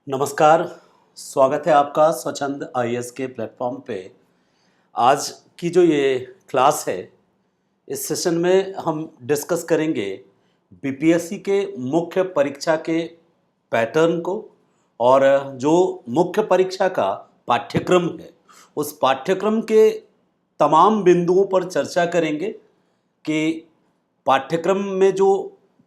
नमस्कार, स्वागत है आपका स्वच्छंद आईएएस के प्लेटफॉर्म पे। आज की जो ये क्लास है, इस सेशन में हम डिस्कस करेंगे बीपीएससी के मुख्य परीक्षा के पैटर्न को और जो मुख्य परीक्षा का पाठ्यक्रम है, उस पाठ्यक्रम के तमाम बिंदुओं पर चर्चा करेंगे कि पाठ्यक्रम में जो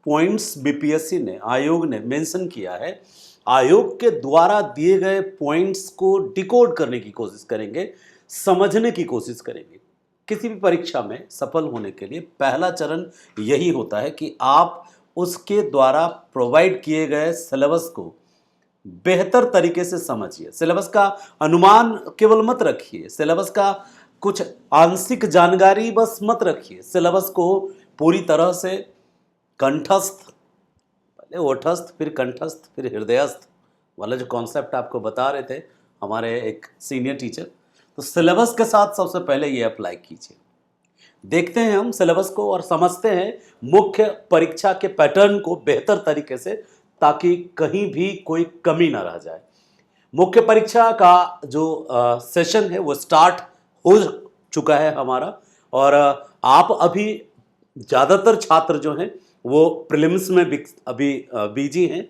पॉइंट्स बीपीएससी ने आयोग ने मेंशन किया है, आयोग के द्वारा दिए गए पॉइंट्स को डिकोड करने की कोशिश करेंगे, समझने की कोशिश करेंगे। किसी भी परीक्षा में सफल होने के लिए पहला चरण यही होता है कि आप उसके द्वारा प्रोवाइड किए गए सिलेबस को बेहतर तरीके से समझिए। सिलेबस का अनुमान केवल मत रखिए, सिलेबस का कुछ आंशिक जानकारी बस मत रखिए। सिलेबस को पूरी तरह से कंठस्थ, पहले ओठस्थ, फिर कंठस्थ, फिर हृदयस्थ वाला जो कॉन्सेप्ट आपको बता रहे थे हमारे एक सीनियर टीचर, तो सिलेबस के साथ सबसे पहले ये अप्लाई कीजिए। देखते हैं हम सिलेबस को और समझते हैं मुख्य परीक्षा के पैटर्न को बेहतर तरीके से, ताकि कहीं भी कोई कमी ना रह जाए। मुख्य परीक्षा का जो सेशन है वो स्टार्ट हो चुका है हमारा, और आप अभी ज़्यादातर छात्र जो हैं वो प्रीलिम्स में अभी बिजी हैं,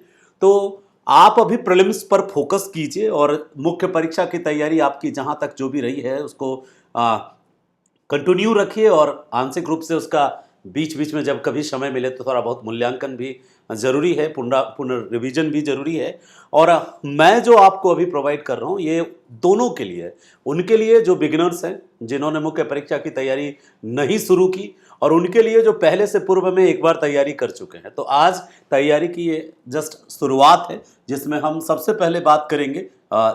तो आप अभी प्रीलिम्स पर फोकस कीजिए और मुख्य परीक्षा की तैयारी आपकी जहाँ तक जो भी रही है उसको कंटिन्यू रखिए, और आंशिक रूप से उसका बीच बीच में जब कभी समय मिले तो थोड़ा बहुत मूल्यांकन भी ज़रूरी है, पुनर्रिवीजन भी ज़रूरी है। और मैं जो आपको अभी प्रोवाइड कर रहा हूँ ये दोनों के लिए, उनके लिए जो बिगिनर्स हैं, जिन्होंने मुख्य परीक्षा की तैयारी नहीं शुरू की, और उनके लिए जो पहले से पूर्व में एक बार तैयारी कर चुके हैं। तो आज तैयारी की ये जस्ट शुरुआत है, जिसमें हम सबसे पहले बात करेंगे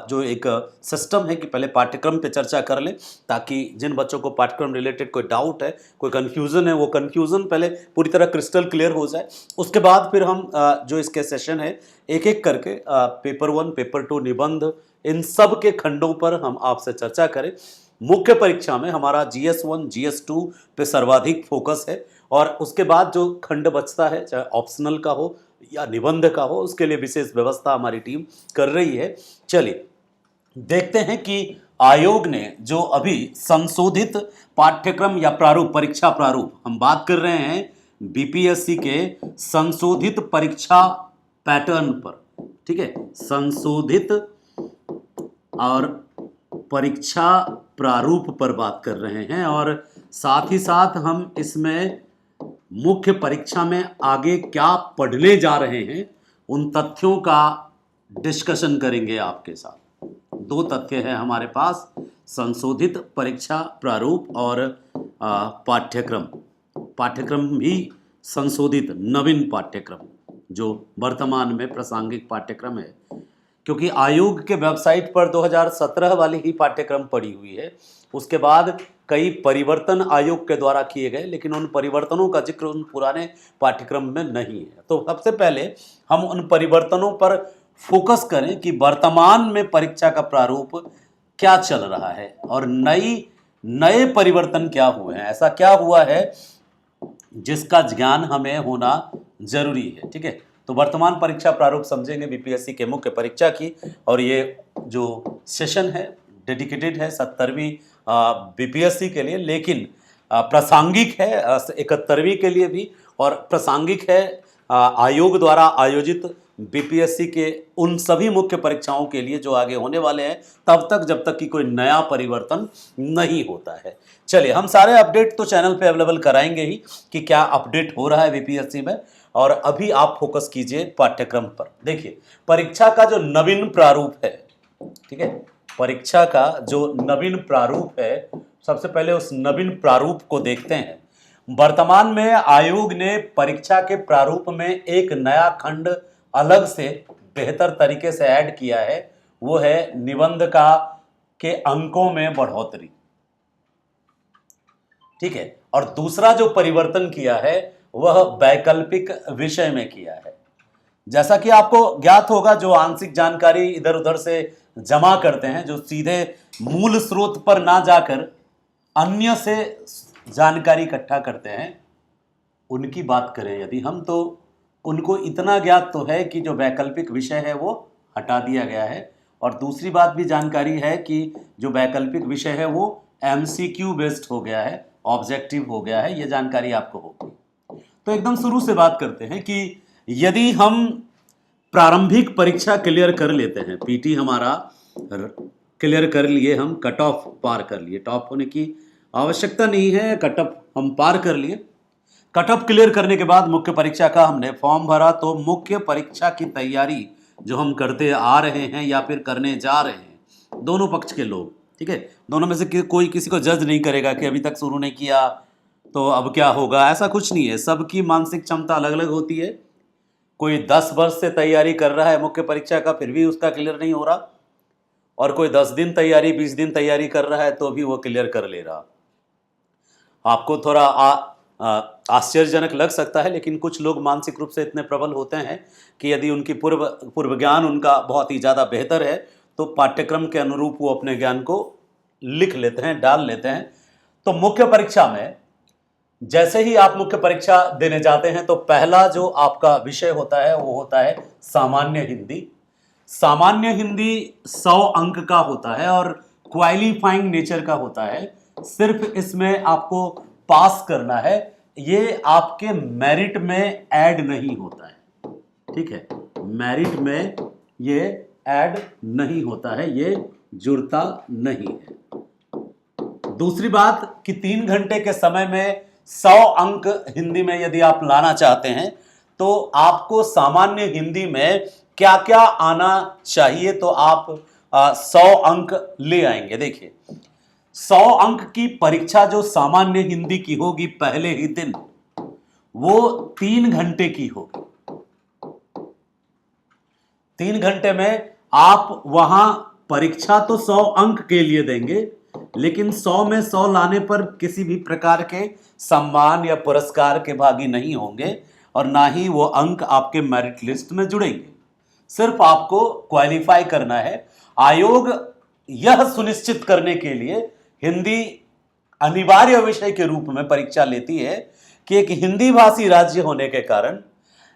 जो एक सिस्टम है कि पहले पाठ्यक्रम पे चर्चा कर लें, ताकि जिन बच्चों को पाठ्यक्रम रिलेटेड कोई डाउट है, कोई कन्फ्यूज़न है, वो कन्फ्यूज़न पहले पूरी तरह क्रिस्टल क्लियर हो जाए। उसके बाद फिर हम जो इसके सेशन है एक एक करके पेपर 1, पेपर 2, निबंध, इन सब के खंडों पर हम आपसे चर्चा करें। मुख्य परीक्षा में हमारा GS1, GS2 पे सर्वाधिक फोकस है, और उसके बाद जो खंड बचता है, चाहे ऑप्शनल का हो या निबंध का हो, उसके लिए विशेष व्यवस्था हमारी टीम कर रही है। चलिए देखते हैं कि आयोग ने जो अभी संशोधित पाठ्यक्रम या प्रारूप, परीक्षा प्रारूप, हम बात कर रहे हैं बीपीएससी के संशोधित परीक्षा पैटर्न पर, ठीक है, संशोधित और परीक्षा प्रारूप पर बात कर रहे हैं, और साथ ही साथ हम इसमें मुख्य परीक्षा में आगे क्या पढ़ने जा रहे हैं उन तथ्यों का डिस्कशन करेंगे आपके साथ। दो तथ्य हैं हमारे पास, संशोधित परीक्षा प्रारूप और पाठ्यक्रम। पाठ्यक्रम भी संशोधित नवीन पाठ्यक्रम जो वर्तमान में प्रासंगिक पाठ्यक्रम है, क्योंकि आयोग के वेबसाइट पर 2017 वाली ही पाठ्यक्रम पड़ी हुई है। उसके बाद कई परिवर्तन आयोग के द्वारा किए गए, लेकिन उन परिवर्तनों का जिक्र उन पुराने पाठ्यक्रम में नहीं है। तो सबसे पहले हम उन परिवर्तनों पर फोकस करें कि वर्तमान में परीक्षा का प्रारूप क्या चल रहा है और नए परिवर्तन क्या हुए हैं, ऐसा क्या हुआ है जिसका ज्ञान हमें होना जरूरी है। ठीक है, तो वर्तमान परीक्षा प्रारूप समझेंगे बीपीएससी के मुख्य परीक्षा की, और ये जो सेशन है डेडिकेटेड है 70वीं बीपीएससी के लिए, लेकिन प्रासंगिक है 71वीं के लिए भी, और प्रासंगिक है आयोग द्वारा आयोजित बीपीएससी के उन सभी मुख्य परीक्षाओं के लिए जो आगे होने वाले हैं, तब तक जब तक कि कोई नया परिवर्तन नहीं होता है। चलिए, हम सारे अपडेट तो चैनल पे अवेलेबल कराएंगे ही कि क्या अपडेट हो रहा है बीपीएससी में, और अभी आप फोकस कीजिए पाठ्यक्रम पर। देखिए, परीक्षा का जो नवीन प्रारूप है, ठीक है, परीक्षा का जो नवीन प्रारूप है, सबसे पहले उस नवीन प्रारूप को देखते हैं। वर्तमान में आयोग ने परीक्षा के प्रारूप में एक नया खंड अलग से बेहतर तरीके से ऐड किया है, वो है निबंध का के अंकों में बढ़ोतरी। ठीक है, और दूसरा जो परिवर्तन किया है वह वैकल्पिक विषय में किया है। जैसा कि आपको ज्ञात होगा, जो आंशिक जानकारी इधर उधर से जमा करते हैं, जो सीधे मूल स्रोत पर ना जाकर अन्य से जानकारी इकट्ठा करते हैं, उनकी बात करें यदि हम, तो उनको इतना ज्ञात तो है कि जो वैकल्पिक विषय है वो हटा दिया गया है। और दूसरी बात भी जानकारी है कि जो वैकल्पिक विषय है वो MCQ बेस्ड हो गया है, ऑब्जेक्टिव हो गया है, ये जानकारी आपको होगी। तो एकदम शुरू से बात करते हैं कि यदि हम प्रारंभिक परीक्षा क्लियर कर लेते हैं, पीटी हमारा क्लियर कर लिए, हम कट ऑफ पार कर लिए, टॉप होने की आवश्यकता नहीं है, कट ऑफ हम पार कर लिए। कट ऑफ क्लियर करने के बाद मुख्य परीक्षा का हमने फॉर्म भरा, तो मुख्य परीक्षा की तैयारी जो हम करते आ रहे हैं या फिर करने जा रहे हैं, दोनों पक्ष के लोग, ठीक है, दोनों में से कोई किसी को जज नहीं करेगा कि अभी तक शुरू नहीं किया तो अब क्या होगा, ऐसा कुछ नहीं है। सबकी मानसिक क्षमता अलग अलग होती है। कोई 10 वर्ष से तैयारी कर रहा है मुख्य परीक्षा का, फिर भी उसका क्लियर नहीं हो रहा, और कोई 10 दिन तैयारी 20 दिन तैयारी कर रहा है तो भी वो क्लियर कर ले रहा। आपको थोड़ा आश्चर्यजनक लग सकता है, लेकिन कुछ लोग मानसिक रूप से इतने प्रबल होते हैं कि यदि उनकी पूर्व ज्ञान उनका बहुत ही ज़्यादा बेहतर है तो पाठ्यक्रम के अनुरूप वो अपने ज्ञान को लिख लेते हैं, डाल लेते हैं। तो मुख्य परीक्षा में जैसे ही आप मुख्य परीक्षा देने जाते हैं तो पहला जो आपका विषय होता है वो होता है सामान्य हिंदी। सामान्य हिंदी 100 अंक का होता है और क्वालिफाइंग नेचर का होता है। सिर्फ इसमें आपको पास करना है, ये आपके मेरिट में ऐड नहीं होता है, ठीक है, मेरिट में ये ऐड नहीं होता है, ये जुड़ता नहीं है। दूसरी बात कि 3 घंटे के समय में 100 अंक हिंदी में यदि आप लाना चाहते हैं तो आपको सामान्य हिंदी में क्या क्या आना चाहिए, तो आप 100 अंक ले आएंगे। देखिए 100 अंक की परीक्षा जो सामान्य हिंदी की होगी पहले ही दिन, वो 3 घंटे की होगी। 3 घंटे में आप वहां परीक्षा तो 100 अंक के लिए देंगे, लेकिन 100 में 100 लाने पर किसी भी प्रकार के सम्मान या पुरस्कार के भागी नहीं होंगे और ना ही वो अंक आपके मेरिट लिस्ट में जुड़ेंगे। सिर्फ आपको क्वालिफाई करना है। आयोग यह सुनिश्चित करने के लिए हिंदी अनिवार्य विषय के रूप में परीक्षा लेती है कि एक हिंदी भाषी राज्य होने के कारण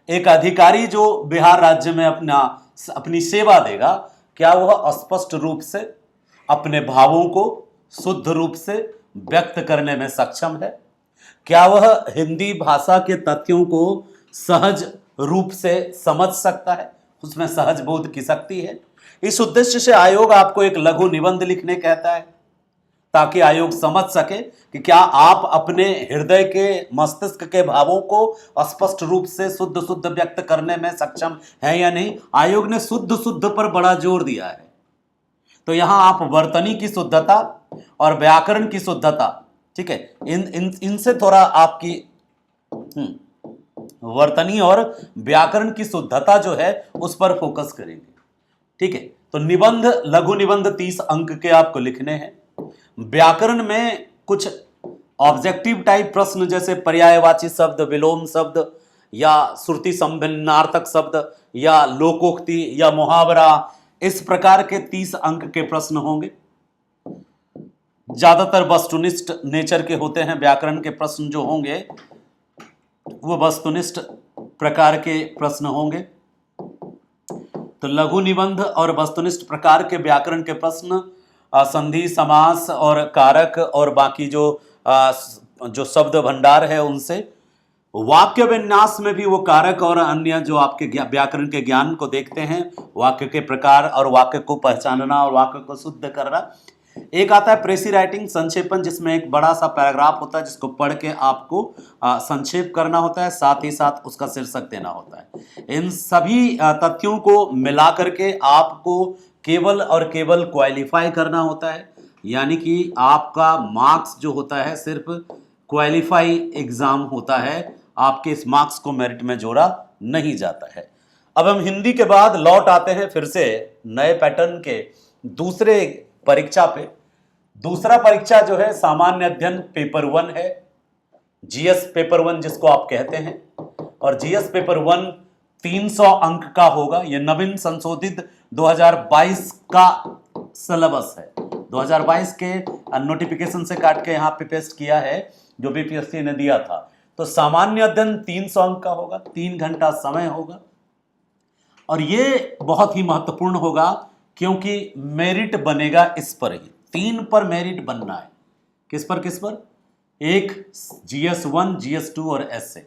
एक अधिकारी जो बिहार राज्य में अपनी सेवा देगा, क्या वह स्पष्ट रूप से अपने भावों को शुद्ध रूप से व्यक्त करने में सक्षम है, क्या वह हिंदी भाषा के तथ्यों को सहज रूप से समझ सकता है, उसमें सहज बोध की शक्ति है। इस उद्देश्य से आयोग आपको एक लघु निबंध लिखने कहता है, ताकि आयोग समझ सके कि क्या आप अपने हृदय के मस्तिष्क के भावों को स्पष्ट रूप से शुद्ध व्यक्त करने में सक्षम है या नहीं। आयोग ने शुद्ध पर बड़ा जोर दिया है। तो यहां आप वर्तनी की शुद्धता और व्याकरण की शुद्धता, ठीक है, इनसे थोड़ा आपकी वर्तनी और व्याकरण की शुद्धता जो है उस पर फोकस करेंगे, ठीक है। तो निबंध, लघु निबंध 30 अंक के आपको लिखने हैं। व्याकरण में कुछ ऑब्जेक्टिव टाइप प्रश्न जैसे पर्यायवाची शब्द, विलोम शब्द या श्रुति संभिन्नार्थक शब्द या लोकोक्ति या मुहावरा, इस प्रकार के 30 अंक के प्रश्न होंगे। ज्यादातर वस्तुनिष्ठ नेचर के होते हैं। व्याकरण के प्रश्न जो होंगे वो वस्तुनिष्ठ प्रकार के प्रश्न होंगे। तो लघु निबंध और वस्तुनिष्ठ प्रकार के व्याकरण के प्रश्न संधि, समास और कारक और बाकी जो शब्द भंडार है उनसे। वाक्य विन्यास में भी वो कारक और अन्य जो आपके व्याकरण के ज्ञान को देखते हैं, वाक्य के प्रकार और वाक्य को पहचानना और वाक्य को शुद्ध करना। एक आता है प्रेसी राइटिंग, संक्षेपण, जिसमें एक बड़ा सा पैराग्राफ होता है जिसको पढ़ के आपको संक्षेप करना होता है, साथ ही साथ उसका शीर्षक देना होता है। इन सभी तथ्यों को मिला करके आपको केवल और केवल क्वालिफाई करना होता है, यानी कि आपका मार्क्स जो होता है सिर्फ क्वालिफाई एग्जाम होता है, आपके इस मार्क्स को मेरिट में जोड़ा नहीं जाता है। अब हम हिंदी के बाद लौट आते हैं फिर से नए पैटर्न के दूसरे परीक्षा पे। दूसरा परीक्षा जो है सामान्य अध्ययन पेपर 1 है, जीएस पेपर 1 जिसको आप कहते हैं। और जीएस पेपर 1 300 अंक का होगा। यह नवीन संशोधित 2022 का सिलेबस है। 2022 के नोटिफिकेशन से काट के यहाँ पे पेस्ट किया है जो बीपीएससी ने दिया था। तो सामान्य अध्ययन 300 अंक का होगा, 3 घंटा समय होगा। और ये बहुत ही महत्वपूर्ण होगा क्योंकि मेरिट बनेगा इस पर ही, 3 पर मेरिट बनना है। किस पर? एक GS1, GS2 और SA,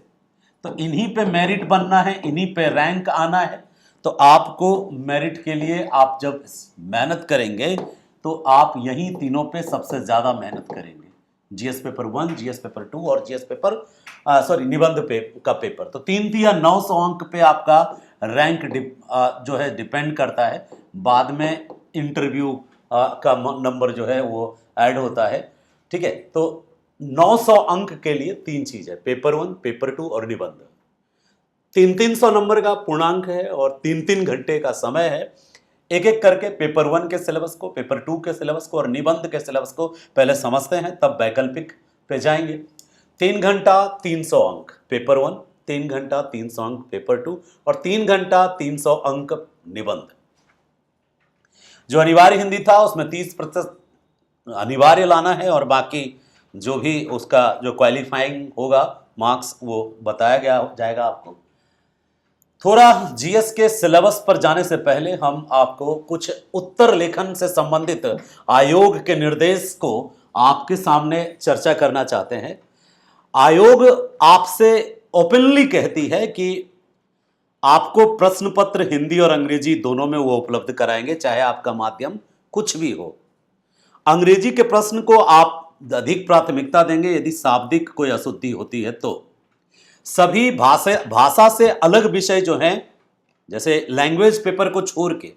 तो इन्हीं पे मेरिट बनना है, इन्हीं पे रैंक आना है। तो आपको मेरिट के लिए आप जब मेहनत करेंगे तो आप यही तीनों पे सबसे ज़्यादा मेहनत करेंगे, GS पेपर 1, GS पेपर 2 और GS पेपर निबंध का पेपर। तो 3 या 900 अंक पे आपका रैंक जो है डिपेंड करता है। बाद में इंटरव्यू का नंबर जो है वो ऐड होता है, ठीक है। तो 900 अंक के लिए 3 चीज़ है, पेपर 1, पेपर 2 और निबंध। 300 नंबर का पूर्णांक है और 3 घंटे का समय है। एक एक करके पेपर 1 के सिलेबस को, पेपर 2 के सिलेबस को और निबंध के सिलेबस को पहले समझते हैं, तब वैकल्पिक पे जाएंगे। 3 घंटा 300 अंक पेपर 1, 3 घंटा 300 अंक पेपर 2 और 3 घंटा 300 अंक निबंध। जो अनिवार्य हिंदी था उसमें 30% अनिवार्य लाना है और बाकी जो भी उसका जो क्वालिफाइंग होगा मार्क्स वो बताया जाएगा आपको। थोड़ा GS के सिलेबस पर जाने से पहले हम आपको कुछ उत्तर लेखन से संबंधित आयोग के निर्देश को आपके सामने चर्चा करना चाहते हैं। आयोग आपसे ओपनली कहती है कि आपको प्रश्न पत्र हिंदी और अंग्रेजी दोनों में वो उपलब्ध कराएंगे, चाहे आपका माध्यम कुछ भी हो। अंग्रेजी के प्रश्न को आप अधिक प्राथमिकता देंगे यदि शाब्दिक कोई अशुद्धि होती है तो। सभी भाषा से अलग विषय जो हैं, जैसे लैंग्वेज पेपर को छोड़ के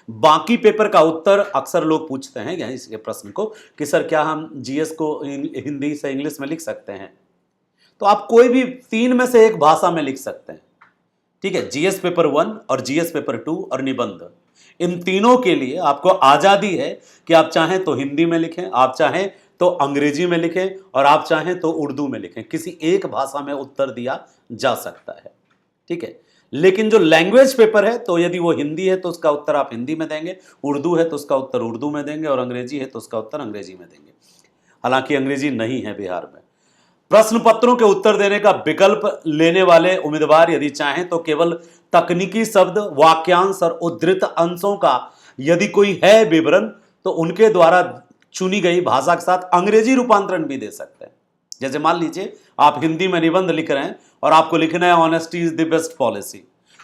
बाकी पेपर का उत्तर अक्सर लोग पूछते हैं यही इसके प्रश्न को कि सर क्या हम GS को हिंदी से इंग्लिश में लिख सकते हैं? तो आप कोई भी 3 में से एक भाषा में लिख सकते हैं, ठीक है। GS पेपर 1 और GS पेपर 2 और निबंध, इन तीनों के लिए आपको आज़ादी है कि आप चाहें तो हिंदी में लिखें, आप चाहें तो अंग्रेजी में लिखें और आप चाहें तो उर्दू में लिखें। किसी एक भाषा में उत्तर दिया जा सकता है, ठीक है। लेकिन जो लैंग्वेज पेपर है तो यदि वो हिंदी है तो उसका उत्तर आप हिंदी में देंगे, उर्दू है तो उसका उत्तर उर्दू में देंगे और अंग्रेजी है तो उसका उत्तर अंग्रेजी में देंगे। हालांकि अंग्रेजी नहीं है बिहार में। प्रश्न पत्रों के उत्तर देने का विकल्प लेने वाले उम्मीदवार यदि चाहें तो केवल तकनीकी शब्द, वाक्यांश और उद्धृत अंशों का यदि कोई है विवरण तो उनके द्वारा चुनी गई भाषा के साथ अंग्रेजी रूपांतरण भी दे सकते हैं। जैसे मान लीजिए आप हिंदी में निबंध लिख रहे हैं और आपको लिखना है honesty is the best policy,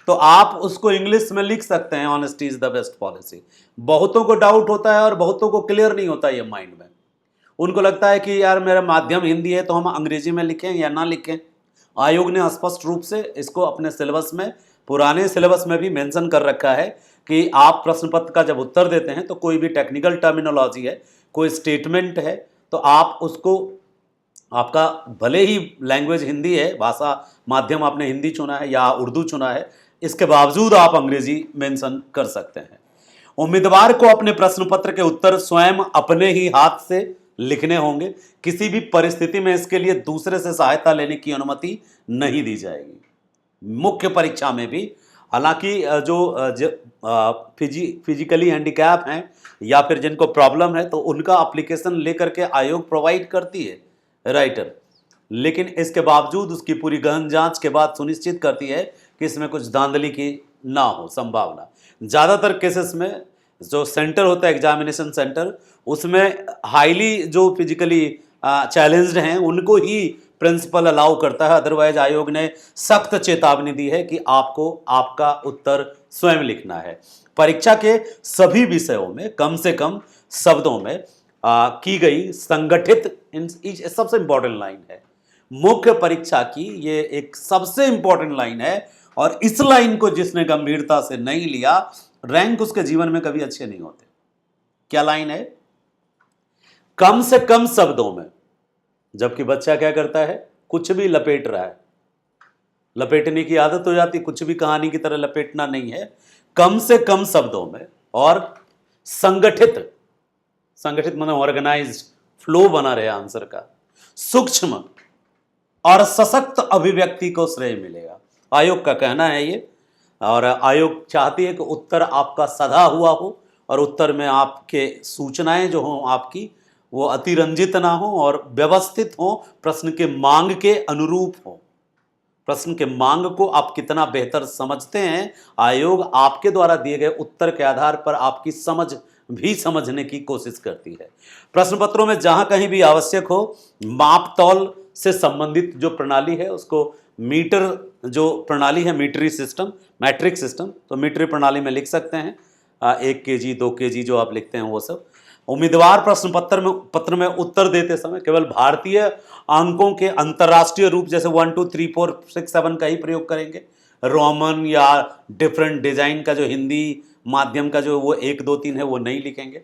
तो आप उसको इंग्लिश में लिख सकते हैं honesty is the best policy. बहुतों को डाउट होता है और बहुतों को क्लियर नहीं होता ये माइंड में। उनको लगता है कि यार मेरा माध्यम हिंदी है तो हम अंग्रेजी में लिखें या ना लिखें। आयोग ने स्पष्ट रूप से इसको अपने सिलेबस में, पुराने सिलेबस में भी मेंशन कर रखा है कि आप प्रश्न पत्र का जब उत्तर देते हैं तो कोई भी टेक्निकल टर्मिनोलॉजी है, कोई स्टेटमेंट है, तो आप उसको, आपका भले ही लैंग्वेज हिंदी है, भाषा माध्यम आपने हिंदी चुना है या उर्दू चुना है, इसके बावजूद आप अंग्रेजी मेंशन कर सकते हैं। उम्मीदवार को अपने प्रश्न पत्र के उत्तर स्वयं अपने ही हाथ से लिखने होंगे। किसी भी परिस्थिति में इसके लिए दूसरे से सहायता लेने की अनुमति नहीं दी जाएगी। मुख्य परीक्षा में भी, हालांकि जो फिजिकली हैंडीकैप हैं या फिर जिनको प्रॉब्लम है तो उनका एप्लीकेशन लेकर के आयोग प्रोवाइड करती है राइटर, लेकिन इसके बावजूद उसकी पूरी गहन जांच के बाद सुनिश्चित करती है कि इसमें कुछ धांधली की ना हो संभावना। ज़्यादातर केसेस में जो सेंटर होता है एग्जामिनेशन सेंटर, उसमें हाईली जो फिजिकली चैलेंज्ड हैं उनको ही प्रिंसिपल अलाउ करता है। अदरवाइज आयोग ने सख्त चेतावनी दी है कि आपको आपका उत्तर स्वयं लिखना है। परीक्षा के सभी विषयों में कम से कम शब्दों में की गई संगठित, सबसे इंपॉर्टेंट लाइन है मुख्य परीक्षा की, ये एक सबसे इंपॉर्टेंट लाइन है और इस लाइन को जिसने गंभीरता से नहीं लिया रैंक उसके जीवन में कभी अच्छे नहीं होते। क्या लाइन है? कम से कम शब्दों में। जबकि बच्चा क्या करता है, कुछ भी लपेट रहा है, लपेटने की आदत हो जाती, कुछ भी कहानी की तरह लपेटना नहीं है, कम से कम शब्दों में और संगठित, संगठित माने ऑर्गेनाइज्ड, फ्लो बना रहे आंसर का, सूक्ष्म और सशक्त अभिव्यक्ति को श्रेय मिलेगा। आयोग का कहना है ये, और आयोग चाहती है कि उत्तर आपका सधा हुआ हो और उत्तर में आपके सूचनाएं जो हों आपकी वो अतिरंजित ना हो और व्यवस्थित हो, प्रश्न के मांग के अनुरूप हो। प्रश्न के मांग को आप कितना बेहतर समझते हैं, आयोग आपके द्वारा दिए गए उत्तर के आधार पर आपकी समझ भी समझने की कोशिश करती है। प्रश्न पत्रों में जहां कहीं भी आवश्यक हो, माप तौल से संबंधित जो प्रणाली है उसको मीटर, जो प्रणाली है मीटरी सिस्टम, मैट्रिक सिस्टम, तो मीटरी प्रणाली में लिख सकते हैं 1 kg 2 kg जो आप लिखते हैं वो सब। उम्मीदवार प्रश्न पत्र में उत्तर देते समय केवल भारतीय अंकों के अंतर्राष्ट्रीय रूप जैसे 1 2 3 4 6 7 का ही प्रयोग करेंगे। रोमन या डिफरेंट डिजाइन का जो हिंदी माध्यम का जो वो 1 2 3 है वो नहीं लिखेंगे।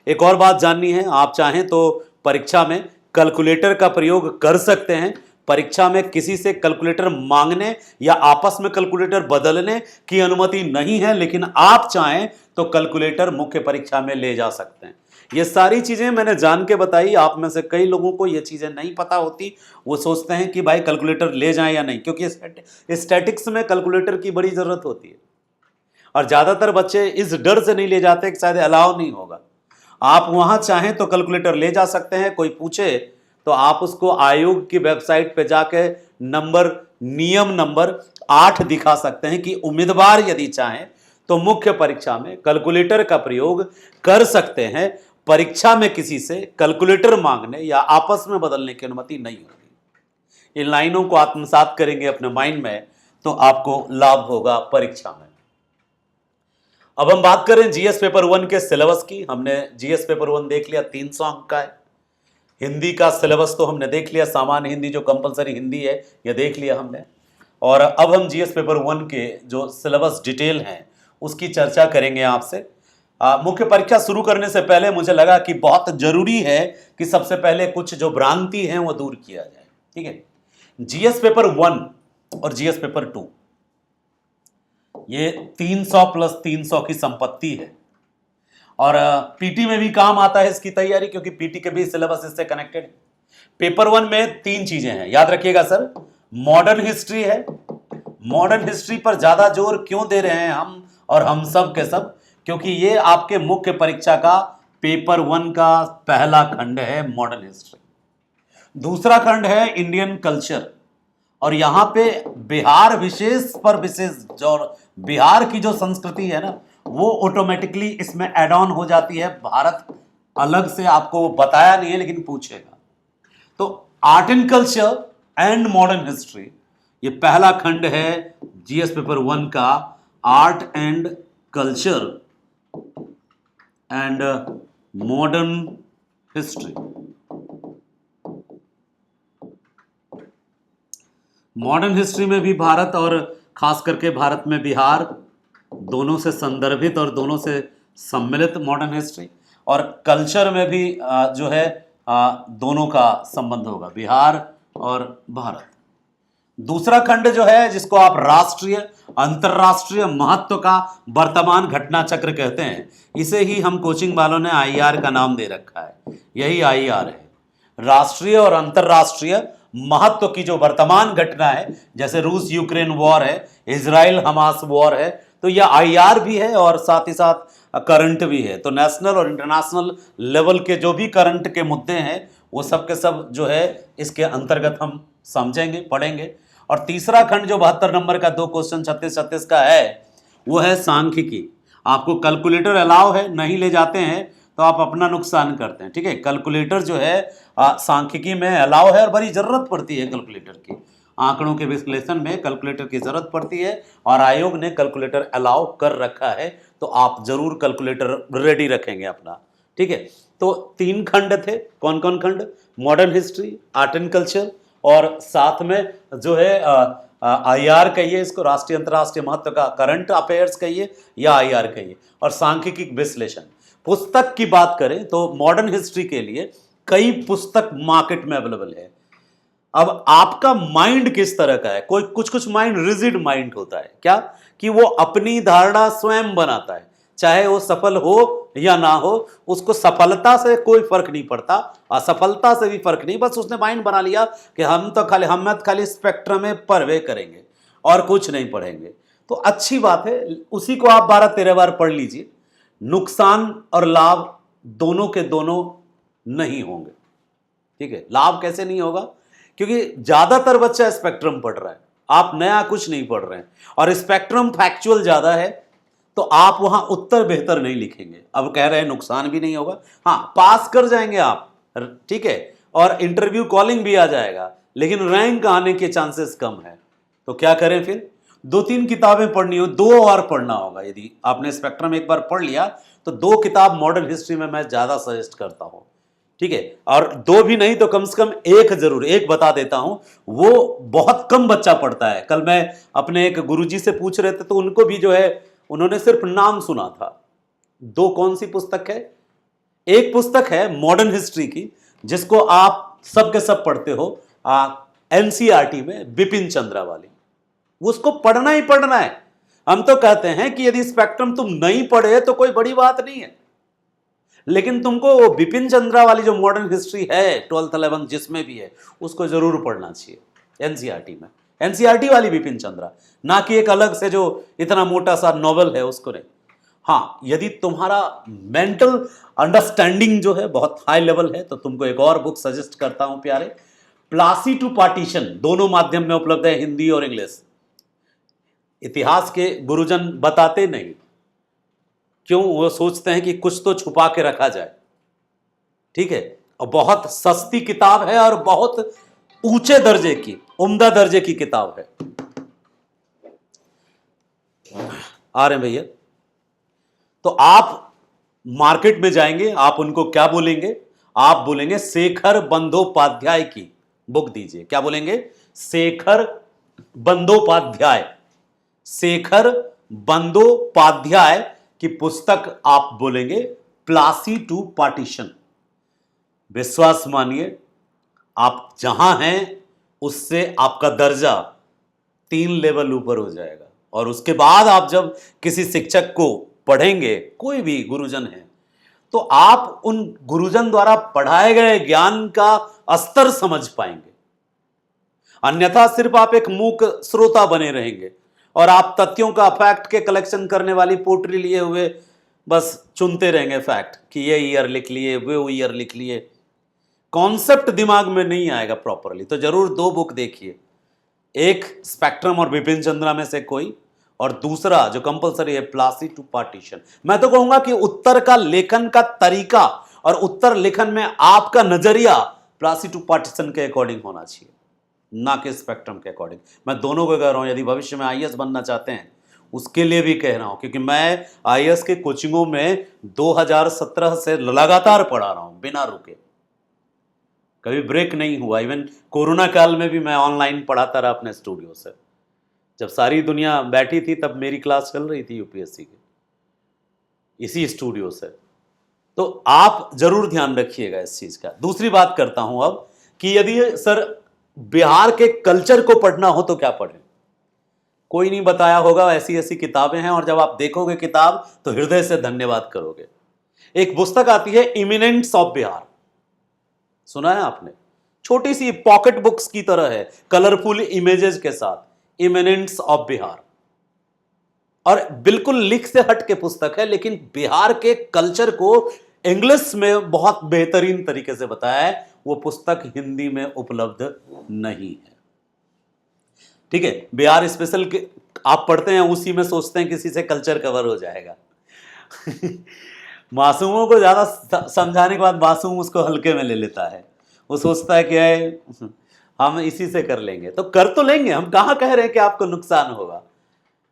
एक और बात जाननी है, आप चाहें तो परीक्षा में कैलकुलेटर का प्रयोग कर सकते हैं। परीक्षा में किसी से कैलकुलेटर मांगने या आपस में कैलकुलेटर बदलने की अनुमति नहीं है, लेकिन आप चाहें तो कैलकुलेटर मुख्य परीक्षा में ले जा सकते हैं। ये सारी चीजें मैंने जान के बताई। आप में से कई लोगों को ये चीजें नहीं पता होती, वो सोचते हैं कि भाई कैलकुलेटर ले जाएं या नहीं, क्योंकि स्टैटिक्स में कैलकुलेटर की बड़ी जरूरत होती है और ज्यादातर बच्चे इस डर से नहीं ले जाते कि शायद अलाउ नहीं होगा। आप वहां चाहें तो कैलकुलेटर ले जा सकते हैं। कोई पूछे तो आप उसको आयोग की वेबसाइट पे जाके नियम नंबर 8 दिखा सकते हैं कि उम्मीदवार यदि चाहें तो मुख्य परीक्षा में कैलकुलेटर का प्रयोग कर सकते हैं। परीक्षा में किसी से कैलकुलेटर मांगने या आपस में बदलने की अनुमति नहीं होगी। इन लाइनों को आत्मसात करेंगे अपने माइंड में तो आपको लाभ होगा परीक्षा में। अब हम बात करें जीएस पेपर 1 के सिलेबस की। हमने जीएस पेपर 1 देख लिया, 300 अंक का है। हिंदी का सिलेबस तो हमने देख लिया, सामान्य हिंदी जो कंपलसरी हिंदी है यह देख लिया हमने। और अब हम जीएस पेपर 1 के जो सिलेबस डिटेल हैं उसकी चर्चा करेंगे आपसे। मुख्य परीक्षा शुरू करने से पहले मुझे लगा कि बहुत जरूरी है कि सबसे पहले कुछ जो भ्रांति हैं वो दूर किया जाए। ठीक है, जीएस पेपर 1 और जीएस पेपर 2 ये 300 प्लस 300 की संपत्ति है और पीटी में भी काम आता है इसकी तैयारी, क्योंकि पीटी के भी सिलेबस इससे कनेक्टेड है। पेपर 1 में 3 चीजें हैं, याद रखिएगा सर। मॉडर्न हिस्ट्री है। मॉडर्न हिस्ट्री पर ज्यादा जोर क्यों दे रहे हैं हम और हम सब के सब, क्योंकि ये आपके मुख्य परीक्षा का पेपर 1 का पहला खंड है मॉडर्न हिस्ट्री। दूसरा खंड है इंडियन कल्चर, और यहां पे बिहार विशेष पर विशेष जो बिहार की जो संस्कृति है ना वो ऑटोमेटिकली इसमें एड ऑन हो जाती है। भारत अलग से आपको बताया नहीं है लेकिन पूछेगा। तो art and culture and modern history ये पहला खंड है जीएस पेपर 1 का, art and culture and modern history. Modern history में भी भारत और खास करके भारत में बिहार दोनों से संदर्भित और दोनों से सम्मिलित मॉडर्न हिस्ट्री, और कल्चर में भी जो है दोनों का संबंध होगा, बिहार और भारत। दूसरा खंड जो है जिसको आप राष्ट्रीय अंतरराष्ट्रीय महत्व का वर्तमान घटना चक्र कहते हैं, इसे ही हम कोचिंग वालों ने आईआर का नाम दे रखा है। यही आईआर है, राष्ट्रीय और अंतरराष्ट्रीय महत्व की जो वर्तमान घटना है, जैसे रूस यूक्रेन वॉर है, इजराइल हमास वॉर है, तो यह आईआर भी है और साथ ही साथ करंट भी है। तो नेशनल और इंटरनेशनल लेवल के जो भी करंट के मुद्दे हैं वो सब के सब जो है इसके अंतर्गत हम समझेंगे, पढ़ेंगे। और तीसरा खंड जो 72 नंबर का 2 क्वेश्चन 36-36 का है वो है सांख्यिकी। आपको कैलकुलेटर अलाउ है, नहीं ले जाते हैं तो आप अपना नुकसान करते हैं। ठीक है, कैलकुलेटर जो है सांख्यिकी में अलाउ है और बड़ी जरूरत पड़ती है कैलकुलेटर की। आंकड़ों के विश्लेषण में कैलकुलेटर की जरूरत पड़ती है और आयोग ने कैलकुलेटर अलाउ कर रखा है, तो आप जरूर कैलकुलेटर रेडी रखेंगे अपना। ठीक है, तो 3 खंड थे। कौन कौन खंड? Modern history, art and culture, और साथ में जो है आईआर कहिए इसको, राष्ट्रीय अंतर्राष्ट्रीय महत्व का करंट अफेयर्स कहिए या आईआर कहिए, और सांख्यिकी विश्लेषण। पुस्तक की बात करें तो मॉडर्न हिस्ट्री के लिए कई पुस्तक मार्केट में अवेलेबल है। अब आपका माइंड किस तरह का है? कोई कुछ माइंड रिजिड माइंड होता है, क्या कि वो अपनी धारणा स्वयं बनाता है, चाहे वो सफल हो या ना हो, उसको सफलता से कोई फर्क नहीं पड़ता, असफलता से भी फर्क नहीं। बस उसने माइंड बना लिया कि हम खाली स्पेक्ट्रम में परवे करेंगे और कुछ नहीं पढ़ेंगे। तो अच्छी बात है, उसी को आप 12-13 बार पढ़ लीजिए। नुकसान और लाभ दोनों के दोनों नहीं होंगे। ठीक है, लाभ कैसे नहीं होगा? क्योंकि ज्यादातर बच्चा स्पेक्ट्रम पढ़ रहा है, आप नया कुछ नहीं पढ़ रहे हैं, और स्पेक्ट्रम फैक्चुअल ज़्यादा है, तो आप वहाँ उत्तर बेहतर नहीं लिखेंगे। अब कह रहे हैं नुकसान भी नहीं होगा, हाँ पास कर जाएंगे आप, ठीक है, और इंटरव्यू कॉलिंग भी आ जाएगा, लेकिन रैंक आने के चांसेस कम है। तो क्या करें फिर? 2-3 किताबें पढ़नी हो, 2 और पढ़ना होगा। यदि आपने स्पेक्ट्रम एक बार पढ़ लिया तो 2 किताब मॉडर्न हिस्ट्री में मैं ज़्यादा सजेस्ट करता हूँ, ठीक है। और 2 भी नहीं तो कम से कम एक जरूर, एक बता देता हूं, वो बहुत कम बच्चा पढ़ता है। कल मैं अपने एक गुरुजी से पूछ रहे थे तो उनको भी जो है, उन्होंने सिर्फ नाम सुना था। 2 कौन सी पुस्तक है? एक पुस्तक है मॉडर्न हिस्ट्री की, जिसको आप सब के सब पढ़ते हो, एनसीईआरटी में, बिपिन चंद्रा वाली, उसको पढ़ना ही पढ़ना है। हम तो कहते हैं कि यदि स्पेक्ट्रम तुम नहीं पढ़े तो कोई बड़ी बात नहीं है, लेकिन तुमको वो बिपिन चंद्रा वाली जो मॉडर्न हिस्ट्री है 12th 11th जिसमें भी है, उसको जरूर पढ़ना चाहिए एनसीईआरटी में। एनसीईआरटी वाली बिपिन चंद्रा, ना कि एक अलग से जो इतना मोटा सा नॉवल है उसको नहीं। हाँ, यदि तुम्हारा मेंटल अंडरस्टैंडिंग जो है बहुत हाई लेवल है तो तुमको एक और बुक सजेस्ट करता हूं प्यारे, प्लासी टू पार्टीशन, दोनों माध्यम में उपलब्ध है, हिंदी और इंग्लिश। इतिहास के गुरुजन बताते नहीं, क्यों? वो सोचते हैं कि कुछ तो छुपा के रखा जाए, ठीक है। और बहुत सस्ती किताब है और बहुत ऊंचे दर्जे की, उम्दा दर्जे की किताब है। आ रहे हैं भैया? तो आप मार्केट में जाएंगे, आप उनको क्या बोलेंगे? आप बोलेंगे शेखर बंदोपाध्याय की बुक दीजिए। क्या बोलेंगे? शेखर बंदोपाध्याय, शेखर बंदोपाध्याय की पुस्तक आप बोलेंगे प्लासी टू पार्टीशन। विश्वास मानिए, आप जहां हैं उससे आपका दर्जा 3 लेवल ऊपर हो जाएगा। और उसके बाद आप जब किसी शिक्षक को पढ़ेंगे, कोई भी गुरुजन है, तो आप उन गुरुजन द्वारा पढ़ाए गए ज्ञान का स्तर समझ पाएंगे। अन्यथा सिर्फ आप एक मूक श्रोता बने रहेंगे और आप तथ्यों का फैक्ट के कलेक्शन करने वाली पोटरी लिए हुए बस चुनते रहेंगे फैक्ट कि ये ईयर लिख लिए, वो ईयर लिख लिए, कॉन्सेप्ट दिमाग में नहीं आएगा प्रॉपरली। तो जरूर 2 बुक देखिए, एक स्पेक्ट्रम और बिपिन चंद्रा में से कोई, और दूसरा जो कंपलसरी है प्लासी टू पार्टीशन। मैं तो कहूंगा कि उत्तर का लेखन का तरीका और उत्तर लेखन में आपका नजरिया प्लासी टू पार्टीशन के अकॉर्डिंग होना चाहिए, ना कि स्पेक्ट्रम के अकॉर्डिंग। मैं दोनों को कह रहा हूं, यदि भविष्य में आईएएस बनना चाहते हैं उसके लिए भी कह रहा हूं, क्योंकि मैं आईएएस के कोचिंगों में 2017 से लगातार पढ़ा रहा हूं बिना रुके, कभी ब्रेक नहीं हुआ। इवन कोरोना काल में भी मैं ऑनलाइन पढ़ाता रहा अपने स्टूडियो से। जब सारी दुनिया बैठी थी तब मेरी क्लास चल रही थी यूपीएससी की, इसी स्टूडियो से। तो आप जरूर ध्यान रखिएगा इस चीज का। दूसरी बात करता हूं अब कि यदि सर बिहार के कल्चर को पढ़ना हो तो क्या पढ़ें? कोई नहीं बताया होगा, ऐसी ऐसी किताबें हैं, और जब आप देखोगे किताब तो हृदय से धन्यवाद करोगे। एक पुस्तक आती है इमिनेंट्स ऑफ बिहार, सुना है आपने? छोटी सी पॉकेट बुक्स की तरह है, कलरफुल इमेजेस के साथ, इमिनेंट्स ऑफ बिहार। और बिल्कुल लिख से हट के पुस्तक है, लेकिन बिहार के कल्चर को इंग्लिश में बहुत बेहतरीन तरीके से बताया है। वो पुस्तक हिंदी में उपलब्ध नहीं है, ठीक है। बिहार स्पेशल के आप पढ़ते हैं, उसी में सोचते हैं किसी से कल्चर कवर हो जाएगा। मासूमों को ज्यादा समझाने के बाद मासूम उसको हल्के में ले लेता है, वो सोचता है कि हम इसी से कर लेंगे। तो कर तो लेंगे, हम कहाँ कह रहे हैं कि आपको नुकसान होगा।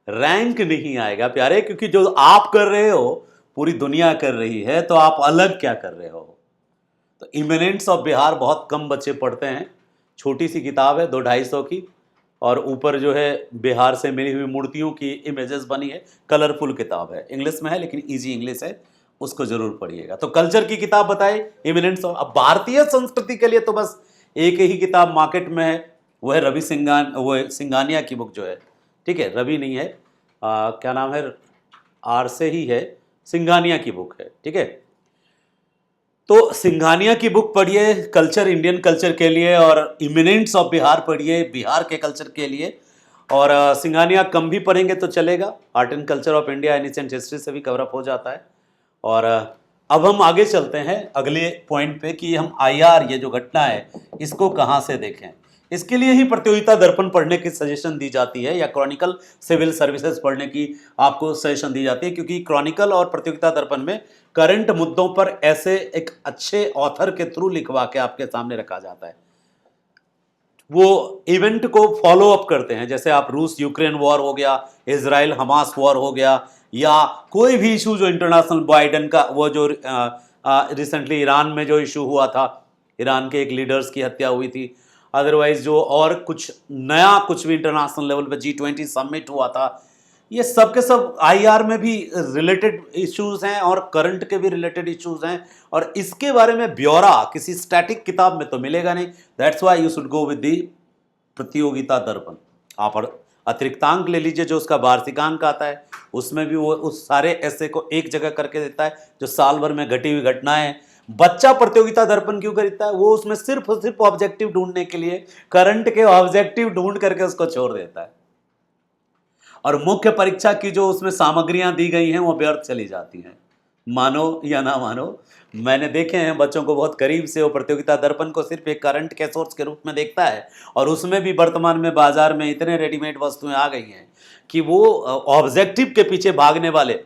रैंक नहीं आएगा प्यारे, क्योंकि जो आप कर रहे हो पूरी दुनिया कर रही है, तो आप अलग क्या कर रहे हो? तो इमिनेंट्स ऑफ बिहार बहुत कम बच्चे पढ़ते हैं, छोटी सी किताब है 200-250 की, और ऊपर जो है बिहार से मिली हुई मूर्तियों की इमेजेस बनी है। कलरफुल किताब है, इंग्लिश में है लेकिन इजी इंग्लिश है, उसको जरूर पढ़िएगा। तो कल्चर की किताब बताए इमिनेंट्स ऑफ। अब भारतीय संस्कृति के लिए तो बस एक ही किताब मार्केट में है, वो है रवि सिंघानिया की बुक जो है, ठीक है, रवि नहीं है, क्या नाम है, आर से ही है, सिंघानिया की बुक है, ठीक है। तो सिंघानिया की बुक पढ़िए कल्चर, इंडियन कल्चर के लिए, और इमिनेंट्स ऑफ बिहार पढ़िए बिहार के कल्चर के लिए। और सिंघानिया कम भी पढ़ेंगे तो चलेगा, art and culture of India ancient history से भी कवरअप हो जाता है। और अब हम आगे चलते हैं अगले पॉइंट पे कि हम आईआर, ये जो घटना है, इसको कहाँ से देखें। इसके लिए ही प्रतियोगिता दर्पण पढ़ने की सजेशन दी जाती है, या क्रॉनिकल सिविल सर्विसेज पढ़ने की आपको सजेशन दी जाती है, क्योंकि क्रॉनिकल और प्रतियोगिता दर्पण में करंट मुद्दों पर ऐसे एक अच्छे ऑथर के थ्रू लिखवा के आपके सामने रखा जाता है। वो इवेंट को फॉलो अप करते हैं, जैसे आप रूस यूक्रेन वॉर हो गया, इजराइल हमास वॉर हो गया, या कोई भी इशू जो इंटरनेशनल बाइडेन का वो जो रिसेंटली ईरान में जो इशू हुआ था, ईरान के एक लीडर्स की हत्या हुई थी, अदरवाइज जो और कुछ नया कुछ भी इंटरनेशनल लेवल पे G20 समिट हुआ था, ये सब के सब आईआर में भी रिलेटेड इश्यूज हैं और करंट के भी रिलेटेड इश्यूज हैं, और इसके बारे में ब्यौरा किसी स्टैटिक किताब में तो मिलेगा नहीं। That's why you should go with the प्रतियोगिता दर्पण। आप अतिरिक्तांक ले लीजिए, जो उसका वार्षिकांक आता है, उसमें भी वो उस सारे ऐसे को एक जगह करके देता है जो साल भर में घटी हुई घटनाएं। बच्चा प्रतियोगिता दर्पण क्यों खरीदता है? वो उसमें सिर्फ और सिर्फ ऑब्जेक्टिव ढूंढने के लिए करंट के ऑब्जेक्टिव ढूंढ करके उसको छोड़ देता है, और मुख्य परीक्षा की जो उसमें सामग्रियां दी गई हैं वो व्यर्थ चली जाती हैं। मानो या ना मानो, मैंने देखे हैं बच्चों को बहुत करीब से, वो प्रतियोगिता दर्पण को सिर्फ एक करंट के सोर्स के रूप में देखता है, और उसमें भी वर्तमान में बाजार में इतने रेडीमेड वस्तुएं आ गई हैं कि वो ऑब्जेक्टिव के पीछे भागने वाले,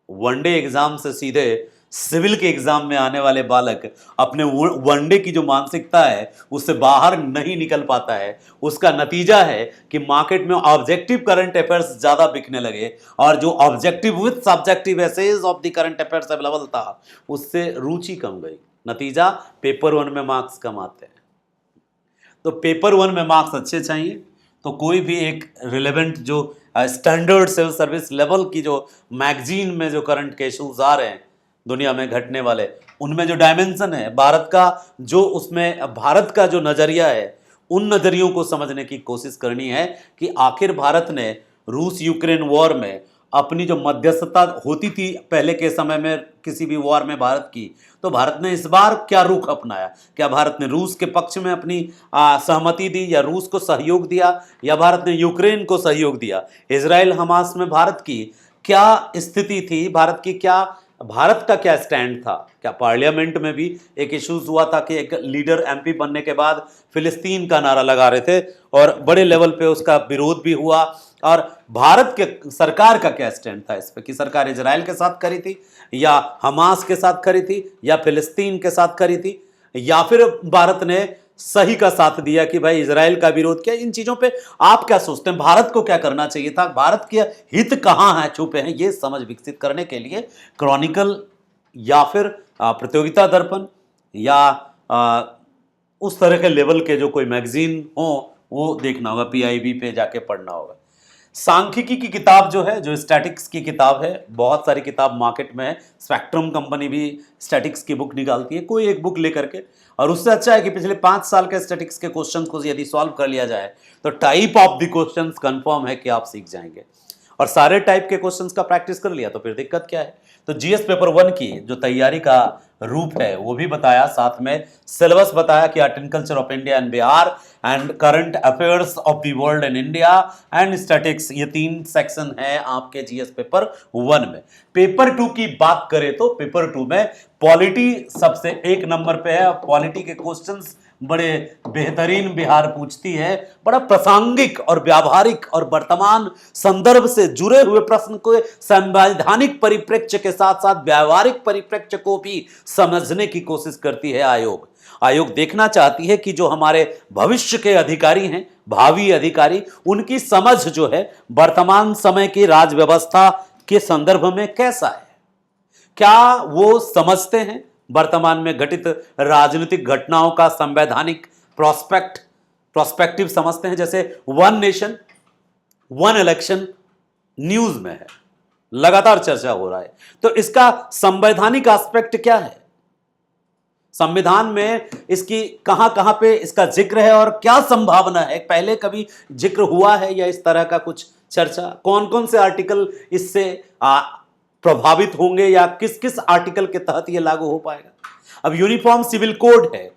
वनडे एग्जाम से सीधे सिविल के एग्जाम में आने वाले बालक अपने वनडे की जो मानसिकता है उससे बाहर नहीं निकल पाता है। उसका नतीजा है कि मार्केट में ऑब्जेक्टिव करंट अफेयर्स ज्यादा बिकने लगे, और जो objective with subjective essays of the current affairs available था उससे रुचि कम गई। नतीजा पेपर 1 में मार्क्स कम आते हैं। तो पेपर 1 में मार्क्स अच्छे चाहिए तो कोई भी एक रिलेवेंट जो स्टैंडर्ड सिविल सर्विस लेवल की जो मैगजीन में जो करंट के इशूज आ रहे हैं दुनिया में घटने वाले, उनमें जो डायमेंशन है भारत का, जो उसमें भारत का जो नजरिया है, उन नजरियों को समझने की कोशिश करनी है कि आखिर भारत ने रूस यूक्रेन वॉर में अपनी जो मध्यस्थता होती थी पहले के समय में किसी भी वॉर में भारत की, तो भारत ने इस बार क्या रुख अपनाया? क्या भारत ने रूस के पक्ष में अपनी सहमति दी, या रूस को सहयोग दिया, या भारत ने यूक्रेन को सहयोग दिया? इजराइल हमास में भारत की क्या स्थिति थी? भारत का क्या स्टैंड था? क्या पार्लियामेंट में भी एक इश्यूज हुआ था कि एक लीडर एमपी बनने के बाद फिलिस्तीन का नारा लगा रहे थे और बड़े लेवल पे उसका विरोध भी हुआ, और भारत के सरकार का क्या स्टैंड था इस पे कि सरकार इजराइल के साथ खड़ी थी, या हमास के साथ खड़ी थी, या फिलिस्तीन के साथ खड़ी थी, या फिर भारत ने सही का साथ दिया कि भाई इजराइल का विरोध किया? इन चीजों पे आप क्या सोचते हैं? भारत को क्या करना चाहिए था? भारत के हित कहां है, छुपे हैं? ये समझ विकसित करने के लिए क्रॉनिकल या फिर प्रतियोगिता दर्पण या उस तरह के लेवल के जो कोई मैगजीन हो वो देखना होगा, पीआईबी पे जाके पढ़ना होगा। सांख्यिकी की किताब जो है, जो स्टैटिक्स की किताब है, बहुत सारी किताब मार्केट में है। स्पेक्ट्रम कंपनी भी स्टैटिक्स की बुक निकालती है, कोई एक बुक लेकर के, और उससे अच्छा है कि पिछले 5 साल के स्टैटिक्स के क्वेश्चंस को यदि सॉल्व कर लिया जाए तो type of the questions confirm है कि आप सीख जाएंगे, और सारे टाइप के क्वेश्चंस का प्रैक्टिस कर लिया तो फिर दिक्कत क्या है? तो जीएस पेपर 1 की जो तैयारी का रूप है वो भी बताया, साथ में सिलेबस बताया कि art and culture of India and Bihar and current affairs of the world and India and statics, ये 3 सेक्शन है आपके जीएस पेपर 1 में। पेपर 2 की बात करें तो पेपर 2 में पॉलिटी सबसे 1 नंबर पे है। पॉलिटी के क्वेश्चंस बड़े बेहतरीन बिहार पूछती है, बड़ा प्रासंगिक और व्यावहारिक और वर्तमान संदर्भ से जुड़े हुए प्रश्न को संवैधानिक परिप्रेक्ष्य के साथ साथ व्यावहारिक परिप्रेक्ष्य को भी समझने की कोशिश करती है आयोग देखना चाहती है कि जो हमारे भविष्य के अधिकारी हैं, भावी अधिकारी, उनकी समझ जो है वर्तमान समय की राज व्यवस्था के संदर्भ में कैसा है। क्या वो समझते हैं वर्तमान में घटित राजनीतिक घटनाओं का संवैधानिक प्रोस्पेक्टिव समझते हैं? जैसे 1 नेशन 1 इलेक्शन न्यूज में है, लगातार चर्चा हो रहा है, तो इसका संवैधानिक एस्पेक्ट क्या है? संविधान में इसकी कहां कहां पे इसका जिक्र है और क्या संभावना है? पहले कभी जिक्र हुआ है या इस तरह का कुछ चर्चा? कौन कौन से आर्टिकल इससे प्रभावित होंगे या किस किस आर्टिकल के तहत यह लागू हो पाएगा? अब यूनिफॉर्म सिविल कोड है,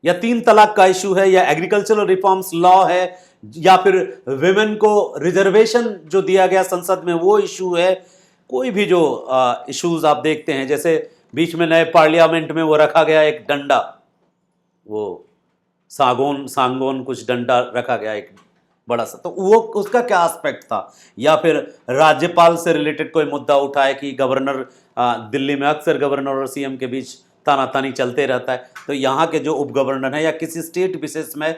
या 3 तलाक का इशू है, या एग्रीकल्चरल रिफॉर्म्स लॉ है, या फिर विमेन को रिजर्वेशन जो दिया गया संसद में वो इशू है। कोई भी जो इश्यूज आप देखते हैं, जैसे बीच में नए पार्लियामेंट में वो रखा गया एक डंडा, वो सागौन सांगोन कुछ डंडा रखा गया एक बड़ा सा, तो वो उसका क्या एस्पेक्ट था। या फिर राज्यपाल से रिलेटेड कोई मुद्दा उठाए कि गवर्नर, दिल्ली में अक्सर गवर्नर और सीएम के बीच तानातानी चलते रहता है, तो यहाँ के जो उप गवर्नर हैं या किसी स्टेट विशेष में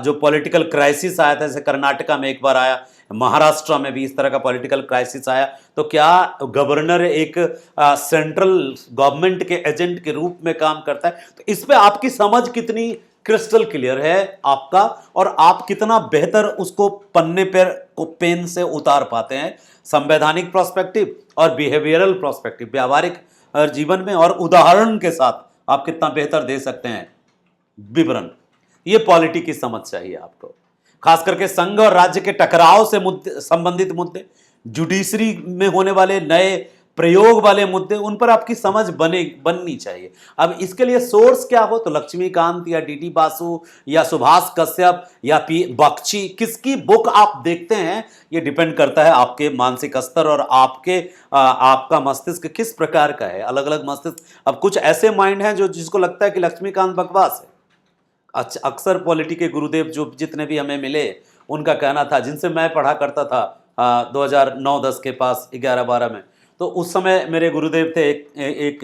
जो पॉलिटिकल क्राइसिस आया था, जैसे कर्नाटका में एक बार आया, महाराष्ट्र में भी इस तरह का पॉलिटिकल क्राइसिस आया, तो क्या गवर्नर एक सेंट्रल गवर्नमेंट के एजेंट के रूप में काम करता है। तो इस पे आपकी समझ कितनी क्रिस्टल क्लियर है आपका, और आप कितना बेहतर उसको पन्ने पर को पेन से उतार पाते हैं, संवैधानिक प्रोस्पेक्टिव और बिहेवियरल प्रोस्पेक्टिव, व्यावहारिक जीवन में, और उदाहरण के साथ आप कितना बेहतर दे सकते हैं विवरण। ये पॉलिटी की समझ चाहिए आपको, खास करके संघ और राज्य के टकराव से संबंधित मुद्दे, जुडिशरी में होने वाले नए प्रयोग वाले मुद्दे, उन पर आपकी समझ बननी चाहिए। अब इसके लिए सोर्स क्या हो, तो लक्ष्मीकांत या डीडी बासु या सुभाष कश्यप या पी बख्शी, किसकी बुक आप देखते हैं, ये डिपेंड करता है आपके मानसिक स्तर और आपका मस्तिष्क किस प्रकार का है। अलग अलग मस्तिष्क, अब कुछ ऐसे माइंड हैं जो जिसको लगता है कि लक्ष्मीकांत बकवास है। अक्सर पॉलिटी के गुरुदेव जो जितने भी हमें मिले, उनका कहना था, जिनसे मैं पढ़ा करता था 2009-10 के पास 11-12 में, तो उस समय मेरे गुरुदेव थे एक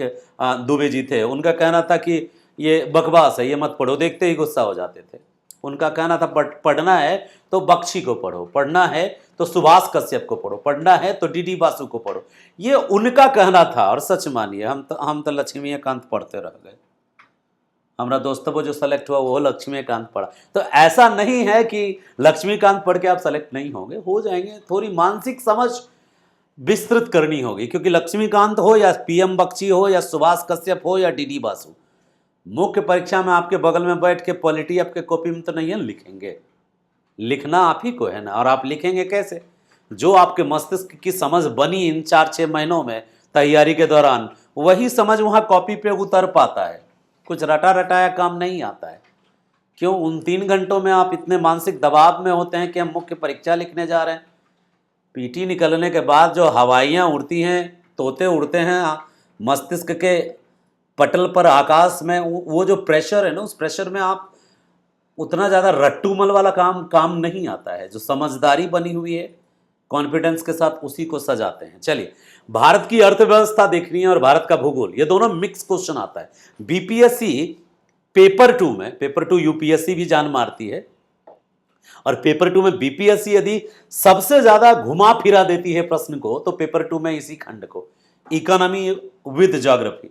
दुबे जी थे, उनका कहना था कि ये बकवास है, ये मत पढ़ो, देखते ही गुस्सा हो जाते थे। उनका कहना था पढ़ना है तो बख्शी को पढ़ो, पढ़ना है तो सुभाष कश्यप को पढ़ो, पढ़ना है तो डीडी बासु को पढ़ो, ये उनका कहना था। और सच मानिए, हम तो लक्ष्मीकांत पढ़ते रह गए। हमारा दोस्तों वो जो सेलेक्ट हुआ वो लक्ष्मीकांत पढ़ा। तो ऐसा नहीं है कि लक्ष्मीकांत पढ़ के आप सेलेक्ट नहीं होंगे, हो जाएंगे। थोड़ी मानसिक समझ विस्तृत करनी होगी, क्योंकि लक्ष्मीकांत हो या पीएम बख्शी हो या सुभाष कश्यप हो या डीडी बासु, मुख्य परीक्षा में आपके बगल में बैठ के पॉलिटी आपके कॉपी में तो नहीं है लिखेंगे, लिखना आप ही को है ना। और आप लिखेंगे कैसे, जो आपके मस्तिष्क की समझ बनी इन 4-6 महीनों में तैयारी के दौरान, वही समझ वहाँ कॉपी पे उतर पाता है। कुछ रटा रटाया काम नहीं आता है। क्यों, उन 3 घंटों में आप इतने मानसिक दबाव में होते हैं कि हम मुख्य परीक्षा लिखने जा रहे हैं। पीटी निकलने के बाद जो हवाइयाँ उड़ती हैं, तोते उड़ते हैं मस्तिष्क के पटल पर आकाश में, वो जो प्रेशर है ना, उस प्रेशर में आप उतना ज़्यादा रट्टूमल वाला काम नहीं आता है। जो समझदारी बनी हुई है कॉन्फिडेंस के साथ, उसी को सजाते हैं। चलिए, भारत की अर्थव्यवस्था देखनी है और भारत का भूगोल, ये दोनों मिक्स क्वेश्चन आता है। बीपीएससी पेपर 2 यूपीएससी भी जान मारती है, और पेपर 2 में बीपीएससी यदि सबसे ज्यादा घुमा फिरा देती है प्रश्न को, तो पेपर 2 में इसी खंड को, इकोनॉमी विद ज्योग्राफी,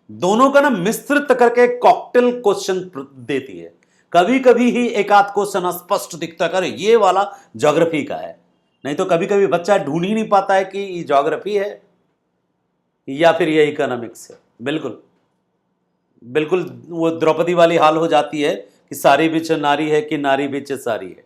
दोनों का ना मिश्रित करके कॉकटेल क्वेश्चन देती है। कभी कभी ही एक आध क्वेश्चन स्पष्ट दिखता करे ये वाला ज्योग्राफी का है, नहीं तो कभी कभी बच्चा ढूंढ ही नहीं पाता है कि ये ज्योग्राफी है या फिर ये इकोनॉमिक्स है। बिल्कुल बिल्कुल वो द्रौपदी वाली हाल हो जाती है कि सारी बिच नारी है कि नारी बिच सारी है।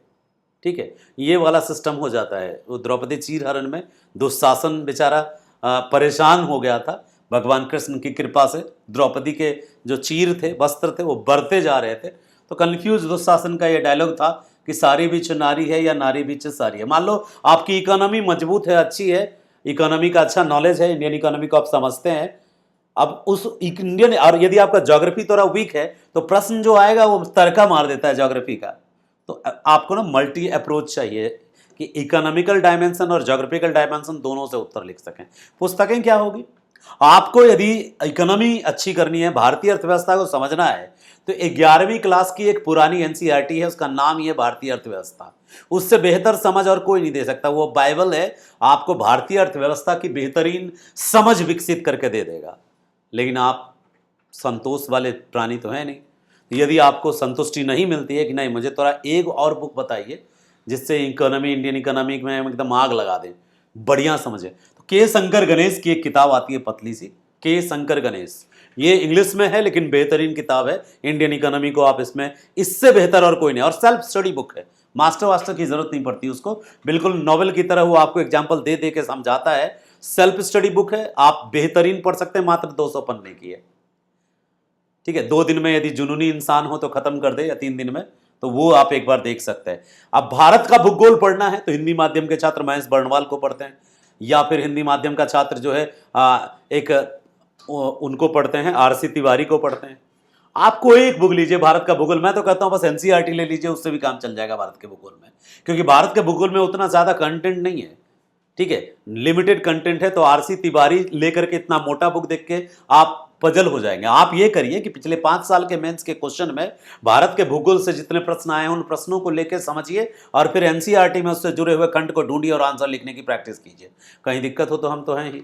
ठीक है, ये वाला सिस्टम हो जाता है। वो द्रौपदी चीरहरण में दुशासन बेचारा परेशान हो गया था, भगवान कृष्ण की कृपा से द्रौपदी के जो चीर थे, वस्त्र थे, वो बढ़ते जा रहे थे, तो कन्फ्यूज दुशासन का ये डायलॉग था कि सारी बीच नारी है या नारी बीच सारी है। मान लो आपकी इकोनॉमी मजबूत है, अच्छी है, इकोनॉमी का अच्छा नॉलेज है, इंडियन इकोनॉमी को आप समझते हैं, अब उस इंडियन, और यदि आपका ज्योग्राफी थोड़ा वीक है तो प्रश्न जो आएगा वो तड़का मार देता है ज्योग्राफी का। तो आपको ना मल्टी अप्रोच चाहिए कि इकोनॉमिकल डायमेंशन और ज्योग्राफिकल डायमेंशन दोनों से उत्तर लिख सकें। पुस्तकें क्या होगी, आपको यदि इकोनॉमी अच्छी करनी है, भारतीय अर्थव्यवस्था को समझना है, तो 11वीं क्लास की एक पुरानी एनसीईआरटी है, उसका नाम ही है भारतीय अर्थव्यवस्था। उससे बेहतर समझ और कोई नहीं दे सकता। वो बाइबल है, आपको भारतीय अर्थव्यवस्था की बेहतरीन समझ विकसित करके दे देगा। लेकिन आप संतोष वाले प्राणी तो है नहीं। यदि आपको संतुष्टि नहीं मिलती है कि नहीं मुझे थोड़ा एक और बुक बताइए जिससे इकोनॉमी, इंडियन इकोनॉमिक में एकदम आग लगा दें, बढ़िया समझे, तो के शंकर गणेश की एक किताब आती है पतली सी, के शंकर गणेश, ये इंग्लिश में है लेकिन बेहतरीन किताब है। इंडियन इकोनॉमी को आप इसमें, इससे बेहतर और कोई नहीं, और सेल्फ स्टडी बुक है, मास्टर वास्टर की जरूरत नहीं पड़ती उसको, बिल्कुल नॉवेल की तरह वो आपको एग्जाम्पल दे दे के समझाता है। सेल्फ स्टडी बुक है, आप बेहतरीन पढ़ सकते हैं, मात्र 200 पन्ने की है। ठीक है, 2 दिन में यदि जुनूनी इंसान हो तो खत्म कर दे, या 3 दिन में, तो वो आप एक बार देख सकते हैं। अब भारत का भूगोल पढ़ना है तो हिंदी माध्यम के छात्र महेश बर्णवाल को पढ़ते हैं, या फिर हिंदी माध्यम का छात्र जो है उनको पढ़ते हैं, आरसी तिवारी को पढ़ते हैं। आप कोई एक बुक लीजिए भारत का भूगोल, मैं तो कहता हूं बस एनसीईआरटी ले लीजिए, उससे भी काम चल जाएगा भारत के भूगोल में, क्योंकि भारत के भूगोल में उतना ज्यादा कंटेंट नहीं है, ठीक है, लिमिटेड कंटेंट है। तो आरसी तिवारी लेकर के इतना मोटा बुक देख के आप पजल हो जाएंगे। आप ये करिए कि पिछले 5 साल के मेंस के क्वेश्चन में भारत के भूगोल से जितने प्रश्न आए हैं उन प्रश्नों को लेकर समझिए और फिर एनसीईआरटी में उससे जुड़े हुए खंड को ढूंढिए और आंसर लिखने की प्रैक्टिस कीजिए। कहीं दिक्कत हो तो हम तो हैं ही,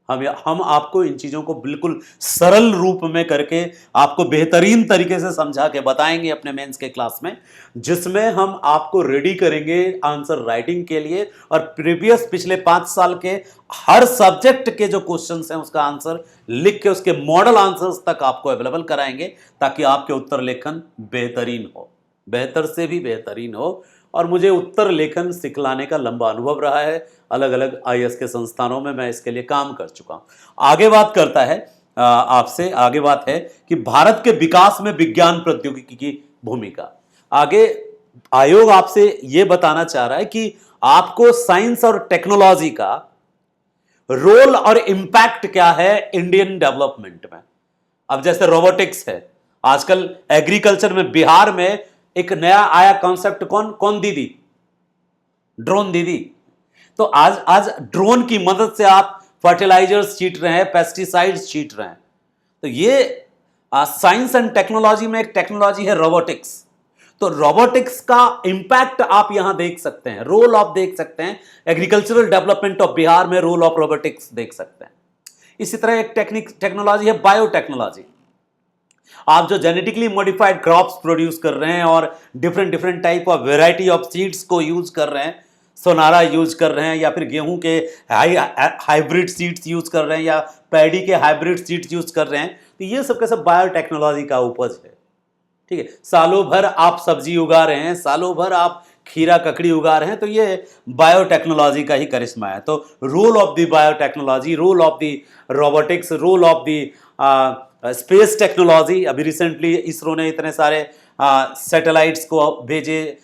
हम आपको इन चीज़ों को बिल्कुल सरल रूप में करके आपको बेहतरीन तरीके से समझा के बताएंगे अपने मेंस के क्लास में, जिसमें हम आपको रेडी करेंगे आंसर राइटिंग के लिए और प्रीवियस पिछले 5 साल के हर सब्जेक्ट के जो क्वेश्चंस हैं उसका आंसर लिख के उसके मॉडल आंसर्स तक आपको अवेलेबल कराएंगे, ताकि आपके उत्तर लेखन बेहतरीन हो, बेहतर से भी बेहतरीन हो। और मुझे उत्तर लेखन सिखलाने का लंबा अनुभव रहा है, अलग अलग आईएएस के संस्थानों में मैं इसके लिए काम कर चुका हूं। आगे बात करता है आपसे, आगे बात है कि भारत के विकास में विज्ञान प्रौद्योगिकी की भूमिका। आगे आयोग आपसे यह बताना चाह रहा है कि आपको साइंस और टेक्नोलॉजी का रोल और इंपैक्ट क्या है इंडियन डेवलपमेंट में। अब जैसे रोबोटिक्स है, आजकल एग्रीकल्चर में बिहार में एक नया आया कॉन्सेप्ट, कौन दीदी, ड्रोन दीदी। तो आज ड्रोन की मदद से आप फर्टिलाइजर्स छीट रहे हैं, पेस्टिसाइड्स छीट रहे हैं। तो ये साइंस एंड टेक्नोलॉजी में एक टेक्नोलॉजी है रोबोटिक्स। तो रोबोटिक्स का इंपैक्ट आप यहां देख सकते हैं, रोल आप देख सकते हैं, एग्रीकल्चरल डेवलपमेंट ऑफ बिहार में रोल ऑफ रोबोटिक्स देख सकते हैं। इसी तरह एक टेक्नोलॉजी है बायोटेक्नोलॉजी। आप जो जेनेटिकली मॉडिफाइड क्रॉप्स प्रोड्यूस कर रहे हैं और different type of variety of seeds को यूज कर रहे हैं, सोनारा यूज कर रहे हैं या फिर गेहूं के हाइब्रिड सीड्स यूज कर रहे हैं या पैडी के हाइब्रिड सीड्स यूज कर रहे हैं, तो ये सब का सब बायोटेक्नोलॉजी का उपज है, ठीक है। सालों भर आप सब्जी उगा रहे हैं, सालों भर आप खीरा ककड़ी उगा रहे हैं, तो ये बायोटेक्नोलॉजी का ही करिश्मा है। तो role of the biotechnology, role of the robotics, role of the space technology. अभी रिसेंटली इसरो ने इतने सारे सैटेलाइट्स को भेजे,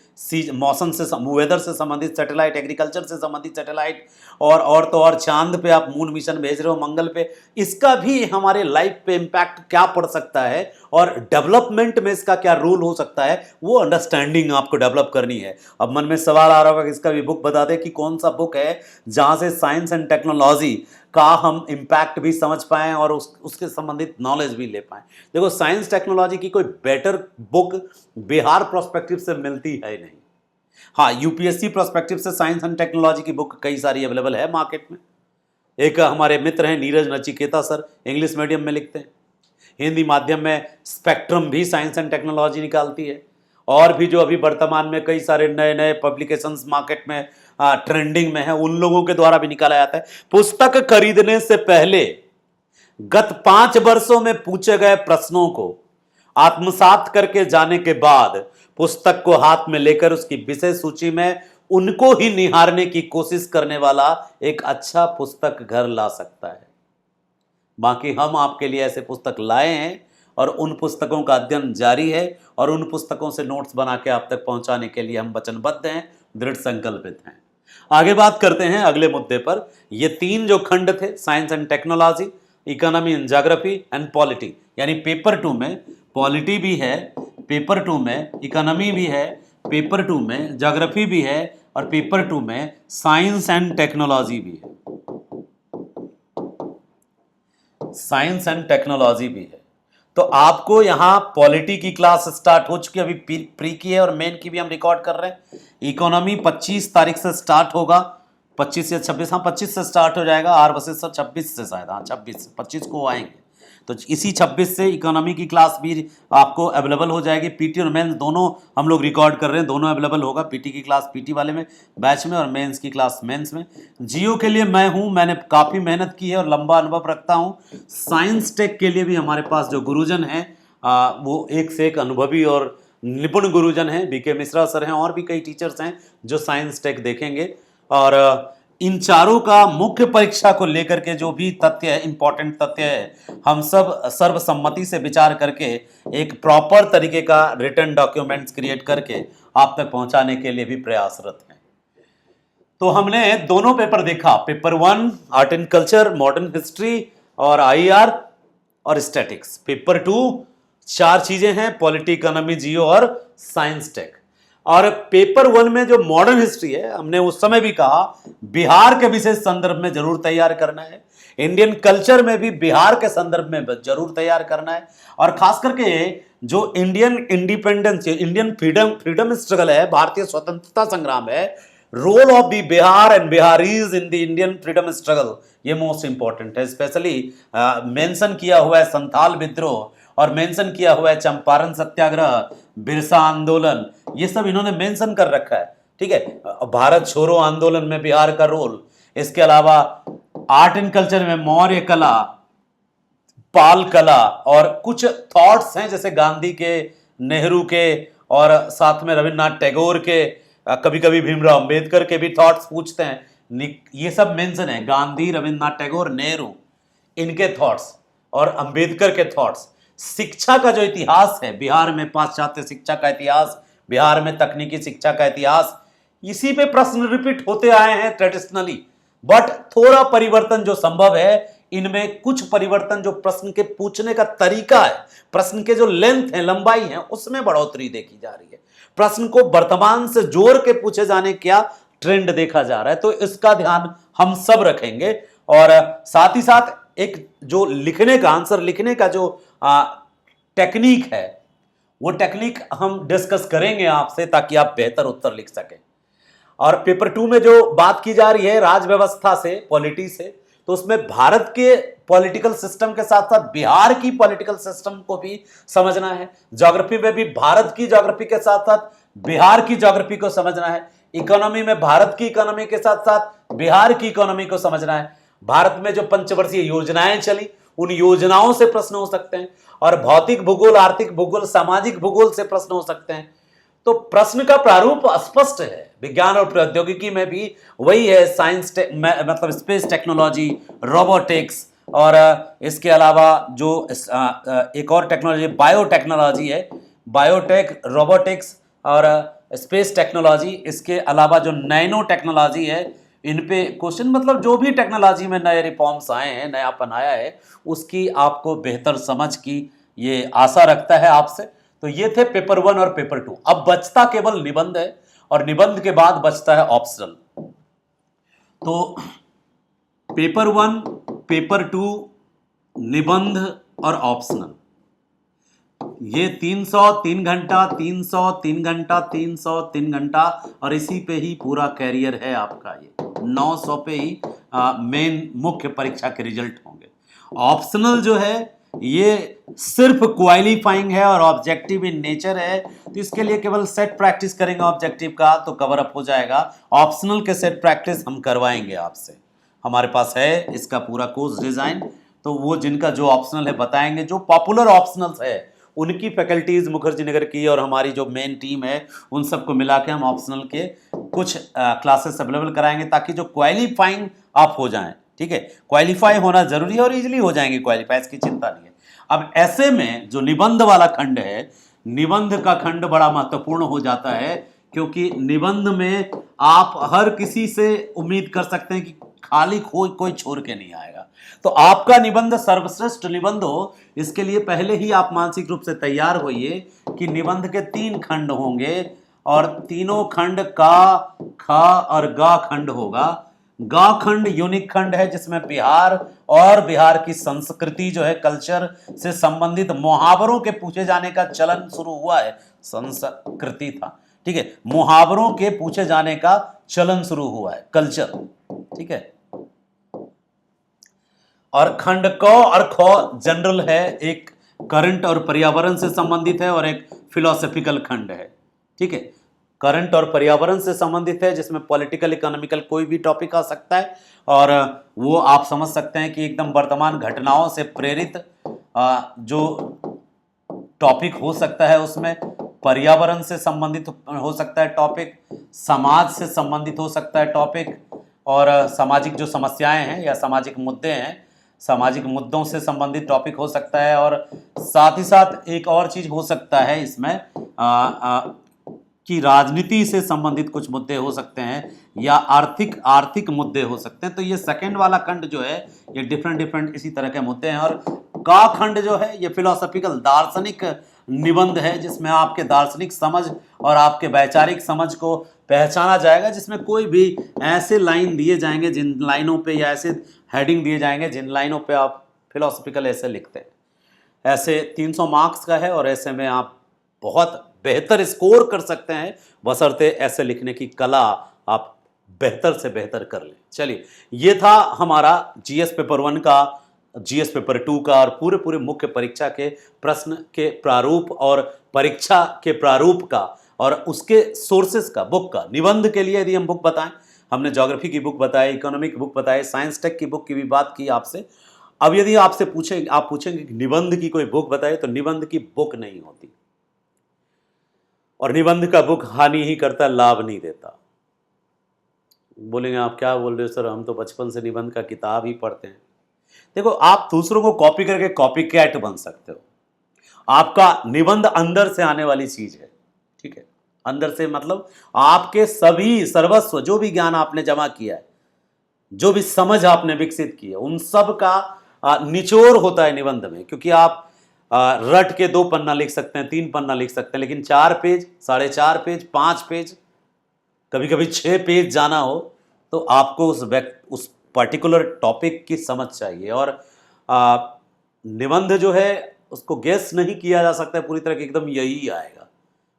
मौसम से, वेदर से संबंधित सैटेलाइट, एग्रीकल्चर से संबंधित सैटेलाइट, और तो और चांद पे आप मून मिशन भेज रहे हो, मंगल पे। इसका भी हमारे लाइफ पे इम्पैक्ट क्या पड़ सकता है और डेवलपमेंट में इसका क्या रोल हो सकता है, वो अंडरस्टैंडिंग आपको डेवलप करनी है। अब मन में सवाल आ रहा होगा कि इसका भी बुक बता दें कि कौन सा बुक है जहां से साइंस एंड टेक्नोलॉजी का हम इम्पैक्ट भी समझ पाएं और उसके संबंधित नॉलेज भी ले पाएं। देखो, साइंस टेक्नोलॉजी की कोई बेटर बुक बिहार प्रोस्पेक्टिव से मिलती है नहीं। हाँ, यूपीएससी प्रोस्पेक्टिव से साइंस एंड टेक्नोलॉजी की बुक कई सारी अवेलेबल है मार्केट में। एक हमारे मित्र हैं Neeraj Nachiketa sir, English medium में लिखते हैं, हिंदी माध्यम में स्पेक्ट्रम भी साइंस एंड टेक्नोलॉजी निकालती है। और भी जो अभी वर्तमान में कई सारे नए नए पब्लिकेशंस मार्केट में ट्रेंडिंग में है, उन लोगों के द्वारा भी निकाला जाता है। पुस्तक खरीदने से पहले गत 5 वर्षों में पूछे गए प्रश्नों को आत्मसात करके जाने के बाद पुस्तक को हाथ में लेकर उसकी विषय सूची में उनको ही निहारने की कोशिश करने वाला एक अच्छा पुस्तक घर ला सकता है। बाकी हम आपके लिए ऐसे पुस्तक लाए हैं और उन पुस्तकों का अध्ययन जारी है और उन पुस्तकों से नोट्स बना के आप तक पहुंचाने के लिए हम वचनबद्ध हैं, दृढ़ संकल्पित हैं। आगे बात करते हैं अगले मुद्दे पर। ये 3 जो खंड थे, science and technology, economy and geography and polity, यानी पेपर 2 में पॉलिटी भी है, पेपर 2 में इकोनॉमी भी है, पेपर 2 में ज्योग्राफी भी है और पेपर 2 में साइंस एंड टेक्नोलॉजी भी है, साइंस एंड टेक्नोलॉजी भी है। तो आपको यहां पॉलिटी की क्लास स्टार्ट हो चुकी है, अभी प्री की है और मेन की भी हम रिकॉर्ड कर रहे हैं। इकोनॉमी 25 तारीख से स्टार्ट होगा, 25 या 26, हाँ 25 से स्टार्ट हो जाएगा। आर बसेस सर 26 से शायद, हाँ 26 25 को आएंगे। तो इसी 26 से इकोनॉमी की क्लास भी आपको अवेलेबल हो जाएगी। पीटी और मेंस दोनों हम लोग रिकॉर्ड कर रहे हैं, दोनों अवेलेबल होगा। पीटी की क्लास पीटी वाले में बैच में और मेंस की क्लास मेंस में। जियो के लिए मैं हूं, मैंने काफ़ी मेहनत की है और लंबा अनुभव रखता हूं। साइंस टेक के लिए भी हमारे पास जो गुरुजन हैं वो एक से एक अनुभवी और निपुण गुरुजन हैं। बीके मिश्रा सर हैं और भी कई टीचर्स हैं जो साइंस टेक देखेंगे। और इन चारों का मुख्य परीक्षा को लेकर के जो भी तथ्य है, इंपॉर्टेंट तथ्य है, हम सब सर्वसम्मति से विचार करके एक प्रॉपर तरीके का रिटन डॉक्यूमेंट्स क्रिएट करके आप तक पहुंचाने के लिए भी प्रयासरत हैं। तो हमने दोनों पेपर देखा, paper 1 art and culture, modern history और आईआर और स्टैटिक्स। पेपर 2 चार चीजें हैं, पॉलिटी, इकोनॉमी, जियो और साइंस टेक। और पेपर 1 में जो मॉडर्न हिस्ट्री है, हमने उस समय भी कहा बिहार के विशेष संदर्भ में जरूर तैयार करना है, इंडियन कल्चर में भी बिहार के संदर्भ में जरूर तैयार करना है। और खास करके जो Indian independence, Indian freedom struggle है, भारतीय स्वतंत्रता संग्राम है, role of the Bihar and Biharis in the Indian freedom struggle, ये मोस्ट इंपॉर्टेंट है। स्पेशली मेंशन किया हुआ है संथाल विद्रोह, और मेंशन किया हुआ है चंपारण सत्याग्रह, बिरसा आंदोलन, ये सब इन्होंने मेंशन कर रखा है। ठीक है, भारत छोड़ो आंदोलन में बिहार का रोल। इसके अलावा आर्ट एंड कल्चर में मौर्य कला, पाल कला, और कुछ थॉट्स हैं जैसे गांधी के, नेहरू के, और साथ में रविन्द्रनाथ टैगोर के, कभी कभी भीमराव अंबेडकर के भी थॉट्स पूछते हैं। ये सब मेंशन है, गांधी, रविन्द्रनाथ टैगोर, नेहरू, इनके थॉट्स और अंबेडकर के थॉट्स। शिक्षा का जो इतिहास है बिहार में, पाश्चात्य शिक्षा का इतिहास, बिहार में तकनीकी शिक्षा का इतिहास, इसी पे प्रश्न रिपीट होते आए हैं ट्रेडिशनली। बट थोड़ा परिवर्तन जो संभव है, इनमें कुछ परिवर्तन जो प्रश्न के पूछने का तरीका है, प्रश्न के जो लेंथ है, लंबाई है, उसमें बढ़ोतरी देखी जा रही है। प्रश्न को वर्तमान से जोड़ के पूछे जाने का ट्रेंड देखा जा रहा है, तो इसका ध्यान हम सब रखेंगे। और साथ ही साथ एक जो लिखने का, आंसर लिखने का जो टेक्निक है, वो टेक्निक हम डिस्कस करेंगे आपसे, ताकि आप बेहतर उत्तर लिख सकें। और पेपर 2 में जो बात की जा रही है राज व्यवस्था से, पॉलिटी से, तो उसमें भारत के पॉलिटिकल सिस्टम के साथ साथ बिहार की पॉलिटिकल सिस्टम को भी समझना है। ज्योग्राफी में भी भारत की ज्योग्राफी के साथ साथ बिहार की ज्योग्राफी को समझना है। इकोनॉमी में भारत की इकोनॉमी के साथ साथ बिहार की इकोनॉमी को समझना है। भारत में जो पंचवर्षीय योजनाएं चली, उन योजनाओं से प्रश्न हो सकते हैं। और भौतिक भूगोल, आर्थिक भूगोल, सामाजिक भूगोल से प्रश्न हो सकते हैं। तो प्रश्न का प्रारूप स्पष्ट है। विज्ञान और प्रौद्योगिकी में भी वही है, साइंस मतलब स्पेस टेक्नोलॉजी, रोबोटिक्स, और इसके अलावा जो एक और टेक्नोलॉजी बायोटेक्नोलॉजी है, बायोटेक, रोबोटिक्स और स्पेस टेक्नोलॉजी। इसके अलावा जो नैनो टेक्नोलॉजी है, इन पे क्वेश्चन, मतलब जो भी टेक्नोलॉजी में नए रिफॉर्म्स आए हैं, नयापन आया है, उसकी आपको बेहतर समझ की ये आशा रखता है आपसे। तो ये थे पेपर 1 और पेपर 2। अब बचता केवल निबंध है, और निबंध के बाद बचता है ऑप्शनल। तो पेपर 1, पेपर 2, निबंध और ऑप्शनल, ये 300 3 घंटा, 300 3 घंटा, 300 3 घंटा, और इसी पे ही पूरा कैरियर है आपका। ये 900 पे ही मेन मुख्य परीक्षा के रिजल्ट होंगे। ऑप्शनल जो है ये सिर्फ क्वालिफाइंग है और ऑब्जेक्टिव इन नेचर है, तो इसके लिए केवल सेट प्रैक्टिस करेंगे ऑब्जेक्टिव का तो कवर अप हो जाएगा। ऑप्शनल के सेट प्रैक्टिस हम करवाएंगे आपसे, हमारे पास है इसका पूरा कोर्स डिजाइन। तो वो जिनका जो ऑप्शनल है बताएंगे। जो पॉपुलर ऑप्शनल्स है उनकी फैकल्टीज मुखर्जी नगर की और हमारी जो मेन टीम है, उन सबको मिला के हम ऑप्शनल के कुछ क्लासेस अवेलेबल कराएंगे, ताकि जो क्वालिफाइंग आप हो जाएं। ठीक है, क्वालिफाई होना जरूरी है और इजीली हो जाएंगे क्वालिफाई, इसकी चिंता नहीं है। अब ऐसे में जो निबंध वाला खंड है, निबंध का खंड बड़ा महत्वपूर्ण हो जाता है, क्योंकि निबंध में आप हर किसी से उम्मीद कर सकते हैं कि खाली कोई छोड़ के नहीं आएगा। तो आपका निबंध सर्वश्रेष्ठ निबंध हो, इसके लिए पहले ही आप मानसिक रूप से तैयार होइए कि निबंध के 3 खंड होंगे, और तीनों खंड का, खा और गा खंड होगा। गा खंड यूनिक खंड है, जिसमें बिहार और बिहार की संस्कृति जो है, कल्चर से संबंधित मुहावरों के पूछे जाने का चलन शुरू हुआ है। संस्कृति था, ठीक है, मुहावरों के पूछे जाने का चलन शुरू हुआ है, कल्चर। ठीक है, और खंड क और ख जनरल है, एक करंट और पर्यावरण से संबंधित है, और एक फिलोसॉफिकल खंड है। ठीक है, करंट और पर्यावरण से संबंधित है, जिसमें पॉलिटिकल, इकोनॉमिकल कोई भी टॉपिक आ सकता है, और वो आप समझ सकते हैं कि एकदम वर्तमान घटनाओं से प्रेरित जो टॉपिक हो सकता है, उसमें पर्यावरण से संबंधित हो सकता है टॉपिक, समाज से संबंधित हो सकता है टॉपिक, और सामाजिक जो समस्याएं हैं या सामाजिक मुद्दे हैं, सामाजिक मुद्दों से संबंधित टॉपिक हो सकता है। और साथ ही साथ एक और चीज हो सकता है इसमें कि राजनीति से संबंधित कुछ मुद्दे हो सकते हैं, या आर्थिक मुद्दे हो सकते हैं। तो ये सेकंड वाला खंड जो है, ये डिफरेंट इसी तरह के मुद्दे हैं। और गा खंड जो है ये फिलोसॉफिकल दार्शनिक निबंध है, जिसमें आपके दार्शनिक समझ और आपके वैचारिक समझ को पहचाना जाएगा, जिसमें कोई भी ऐसे लाइन दिए जाएंगे जिन लाइनों पे या ऐसे हेडिंग दिए जाएंगे जिन लाइनों पे आप फिलोसॉफिकल ऐसे लिखते हैं। ऐसे 300 मार्क्स का है और ऐसे में आप बहुत बेहतर स्कोर कर सकते हैं, बशर्ते ऐसे लिखने की कला आप बेहतर से बेहतर कर लें। चलिए, ये था हमारा जीएस पेपर 1 का, जीएस पेपर 2 का और पूरे पूरे मुख्य परीक्षा के प्रश्न के प्रारूप और परीक्षा के प्रारूप का और उसके सोर्सेस का, बुक का। निबंध के लिए यदि हम बुक बताएं, हमने ज्योग्राफी की बुक बताई, इकोनॉमिक की बुक बताई, साइंस टेक की बुक की भी बात की आपसे। अब यदि आपसे पूछेंगे, आप पूछेंगे कि निबंध की कोई बुक बताए, तो निबंध की बुक नहीं होती, और निबंध का बुक हानि ही करता, लाभ नहीं देता। बोलेंगे आप क्या बोल रहे हो सर, हम तो बचपन से निबंध का किताब ही पढ़ते हैं। देखो, आप दूसरों को कॉपी करके कॉपी कैट बन सकते हो। आपका निबंध अंदर से आने वाली चीज है, ठीक है। अंदर से मतलब आपके सभी सर्वस्व, जो भी ज्ञान आपने जमा किया है, जो भी समझ आपने विकसित की है, उन सब का निचोड़ होता है निबंध में। क्योंकि आप रट के 2 पन्ना लिख सकते हैं, 3 पन्ना लिख सकते हैं, लेकिन 4 पेज, 4.5 पेज, 5 पेज, कभी कभी 6 पेज जाना हो तो आपको उस पर्टिकुलर टॉपिक की समझ चाहिए। और निबंध जो है उसको गेस नहीं किया जा सकता है पूरी तरह, एकदम यही आएगा,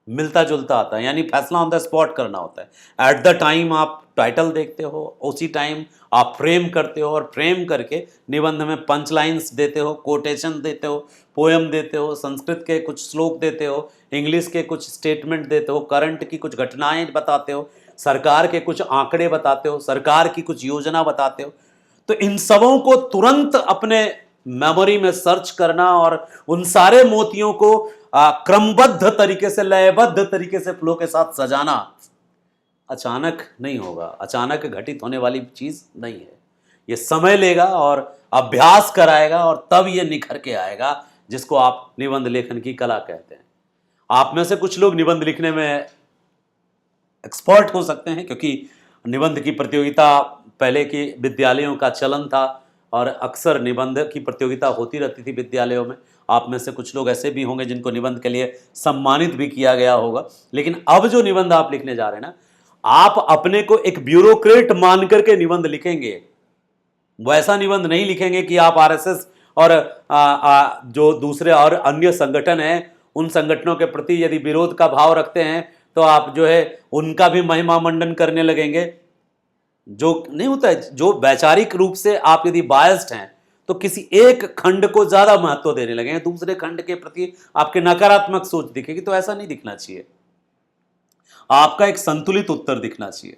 मिलता जुलता आता है, यानी फैसला ऑन द स्पॉट करना होता है। एट द टाइम आप टाइटल देखते हो, उसी टाइम आप फ्रेम करते हो, और फ्रेम करके निबंध में पंच लाइन्स देते हो, कोटेशन देते हो, पोएम देते हो, संस्कृत के कुछ श्लोक देते हो, इंग्लिश के कुछ स्टेटमेंट देते हो, करंट की कुछ घटनाएं बताते हो, सरकार के कुछ आंकड़े बताते हो, सरकार की कुछ योजना बताते हो। तो इन सबों को तुरंत अपने मेमोरी में सर्च करना और उन सारे मोतियों को क्रमबद्ध तरीके से, लयबद्ध तरीके से फ्लो के साथ सजाना अचानक नहीं होगा, अचानक घटित होने वाली चीज नहीं है। ये समय लेगा और अभ्यास कराएगा, और तब ये निखर के आएगा, जिसको आप निबंध लेखन की कला कहते हैं। आप में से कुछ लोग निबंध लिखने में एक्सपर्ट हो सकते हैं, क्योंकि निबंध की प्रतियोगिता पहले के विद्यालयों का चलन था, और अक्सर निबंध की प्रतियोगिता होती रहती थी विद्यालयों में। आप में से कुछ लोग ऐसे भी होंगे जिनको निबंध के लिए सम्मानित भी किया गया होगा। लेकिन अब जो निबंध आप लिखने जा रहे हैं ना, आप अपने को एक ब्यूरोक्रेट मान करके निबंध लिखेंगे। वैसा निबंध नहीं लिखेंगे कि आप आरएसएस और जो दूसरे और अन्य संगठन हैं, उन संगठनों के प्रति यदि विरोध का भाव रखते हैं तो आप जो है उनका भी महिमा मंडन करने लगेंगे, जो नहीं होता है। जो वैचारिक रूप से आप यदि बायस्ड हैं तो किसी एक खंड को ज्यादा महत्व देने लगेंगे, दूसरे खंड के प्रति आपके नकारात्मक सोच दिखेगी। तो ऐसा नहीं दिखना चाहिए, आपका एक संतुलित उत्तर दिखना चाहिए।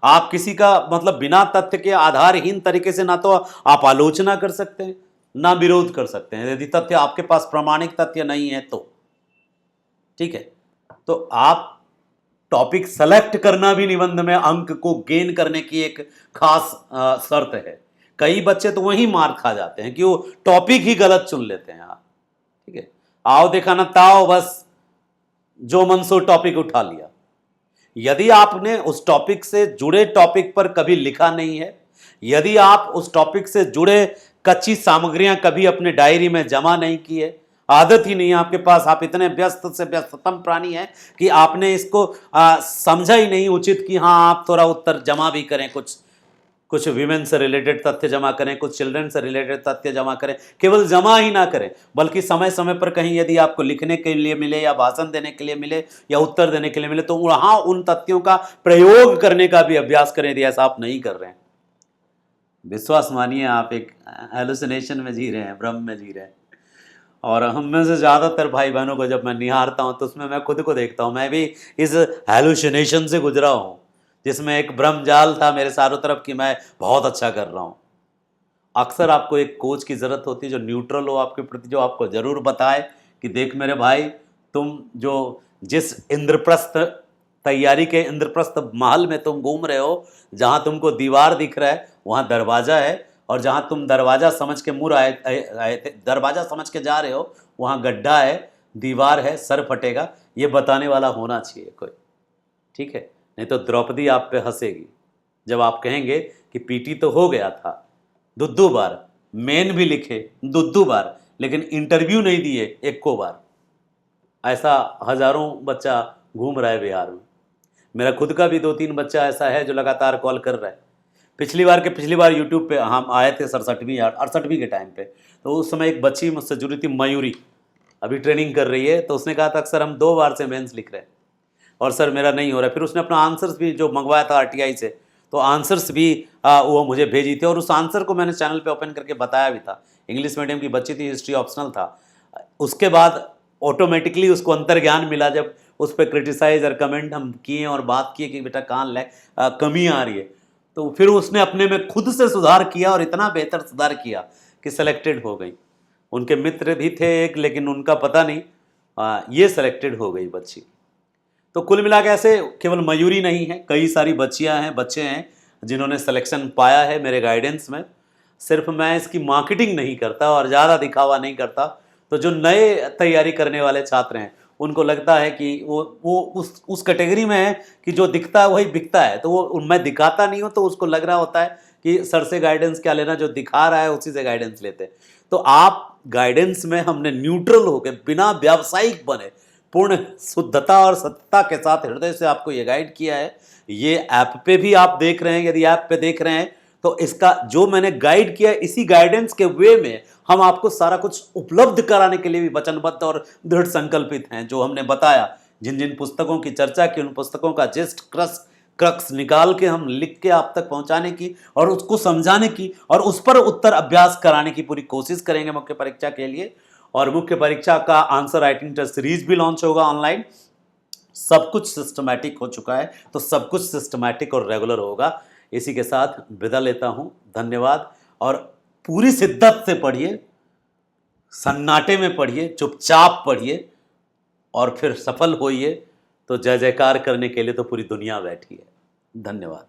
आप किसी का मतलब बिना तथ्य के आधारहीन तरीके से ना तो आप आलोचना कर सकते हैं, ना विरोध कर सकते हैं, यदि तथ्य आपके पास प्रामाणिक तथ्य नहीं है तो, ठीक है। तो आप टॉपिक सेलेक्ट करना भी निबंध में अंक को गेन करने की एक खास शर्त है। कई बच्चे तो वहीं मार खा जाते हैं कि वो टॉपिक ही गलत चुन लेते हैं। आप ठीक है, आओ देखा ना ताओ, बस जो मन सो टॉपिक उठा लिया। यदि आपने उस टॉपिक से जुड़े टॉपिक पर कभी लिखा नहीं है, यदि आप उस टॉपिक से जुड़े कच्ची सामग्रियां कभी अपने डायरी में जमा नहीं की है, आदत ही नहीं है आपके पास, आप इतने व्यस्त से व्यस्ततम प्राणी हैं कि आपने इसको समझा ही नहीं उचित कि हाँ आप थोड़ा उत्तर जमा भी करें, कुछ विमेन से रिलेटेड तथ्य जमा करें, कुछ चिल्ड्रन से रिलेटेड तथ्य जमा करें। केवल जमा ही ना करें, बल्कि समय समय पर कहीं यदि आपको लिखने के लिए मिले या भाषण देने के लिए मिले या उत्तर देने के लिए मिले तो वहां उन तथ्यों का प्रयोग करने का भी अभ्यास करें, यदि ऐसा आप नहीं कर रहे हैं। विश्वास मानिए, आप एक हेलुसिनेशन में जी रहे हैं, भ्रम में जी रहे हैं। और हम में से ज़्यादातर भाई बहनों को जब मैं निहारता हूँ तो उसमें मैं खुद को देखता हूँ, मैं भी इस हेलुसिनेशन से गुजरा हूँ, जिसमें एक भ्रम जाल था मेरे चारों तरफ कि मैं बहुत अच्छा कर रहा हूँ। अक्सर आपको एक कोच की ज़रूरत होती है जो न्यूट्रल हो आपके प्रति, जो आपको ज़रूर बताए कि देख मेरे भाई, तुम जो जिस इंद्रप्रस्थ तैयारी के इंद्रप्रस्थ महल में तुम घूम रहे हो, जहाँ तुमको दीवार दिख रहा है वहाँ दरवाज़ा है, और जहाँ तुम दरवाज़ा समझ के मुड़ आए थे, दरवाज़ा समझ के जा रहे हो, वहाँ गड्ढा है, दीवार है, सर फटेगा। ये बताने वाला होना चाहिए कोई, ठीक है। नहीं तो द्रौपदी आप पे हंसेगी जब आप कहेंगे कि पीटी तो हो गया था दुद्दू बार, मेन भी लिखे 2 बार, लेकिन इंटरव्यू नहीं दिए 1 बार। ऐसा हजारों बच्चा घूम रहा है बिहार में। मेरा खुद का भी 2-3 बच्चा ऐसा है जो लगातार कॉल कर रहा है। पिछली बार यूट्यूब पे हम आए थे 67वीं या 68वीं के टाइम पे, तो उस समय एक बच्ची मुझसे जुड़ी थी, मयूरी, अभी ट्रेनिंग कर रही है। तो उसने कहा था सर हम 2 बार से मेंस लिख रहे हैं और सर मेरा नहीं हो रहा है। फिर उसने अपना आंसर्स भी जो मंगवाया था आरटीआई से, तो आंसर्स भी वो मुझे भेजी थी और उस आंसर को मैंने चैनल पे ओपन करके बताया भी था। इंग्लिश मीडियम की बच्ची थी, हिस्ट्री ऑप्शनल था। उसके बाद ऑटोमेटिकली उसको अंतर्ज्ञान मिला जब उस पर क्रिटिसाइज और कमेंट हम किए और बात किए कि बेटा कहाँ कमी आ रही है, तो फिर उसने अपने में खुद से सुधार किया और इतना बेहतर सुधार किया कि सेलेक्टेड हो गई। उनके मित्र भी थे एक, लेकिन उनका पता नहीं, ये सेलेक्टेड हो गई बच्ची। तो कुल मिला के ऐसे केवल मयूरी नहीं है, कई सारी बच्चियां हैं, बच्चे हैं जिन्होंने सिलेक्शन पाया है मेरे गाइडेंस में। सिर्फ मैं इसकी मार्केटिंग नहीं करता और ज़्यादा दिखावा नहीं करता, तो जो नए तैयारी करने वाले छात्र हैं उनको लगता है कि वो उस कैटेगरी में है कि जो दिखता है वही बिकता है, तो वो मैं दिखाता नहीं हूँ, तो उसको लग रहा होता है कि सर से गाइडेंस क्या लेना, जो दिखा रहा है उसी से गाइडेंस लेते हैं। तो आप गाइडेंस में हमने न्यूट्रल होकर, बिना व्यावसायिक बने, पूर्ण शुद्धता और सत्यता के साथ हृदय से आपको ये गाइड किया है। ये ऐप पे भी आप देख रहे हैं, यदि ऐप पे देख रहे हैं तो इसका जो मैंने गाइड किया, इसी गाइडेंस के वे में हम आपको सारा कुछ उपलब्ध कराने के लिए भी वचनबद्ध और दृढ़ संकल्पित हैं। जो हमने बताया, जिन जिन पुस्तकों की चर्चा की, उन पुस्तकों का जिस्ट क्रक्स निकाल के हम लिख के आप तक पहुंचाने की और उसको समझाने की और उस पर उत्तर अभ्यास कराने की पूरी कोशिश करेंगे मुख्य परीक्षा के लिए। और मुख्य परीक्षा का आंसर राइटिंग टेस्ट सीरीज भी लॉन्च होगा ऑनलाइन। सब कुछ सिस्टमैटिक हो चुका है, तो सब कुछ सिस्टमैटिक और रेगुलर होगा। इसी के साथ विदा लेता हूं, धन्यवाद। और पूरी शिद्दत से पढ़िए, सन्नाटे में पढ़िए, चुपचाप पढ़िए और फिर सफल होइए। तो जय जयकार करने के लिए तो पूरी दुनिया बैठी है। धन्यवाद।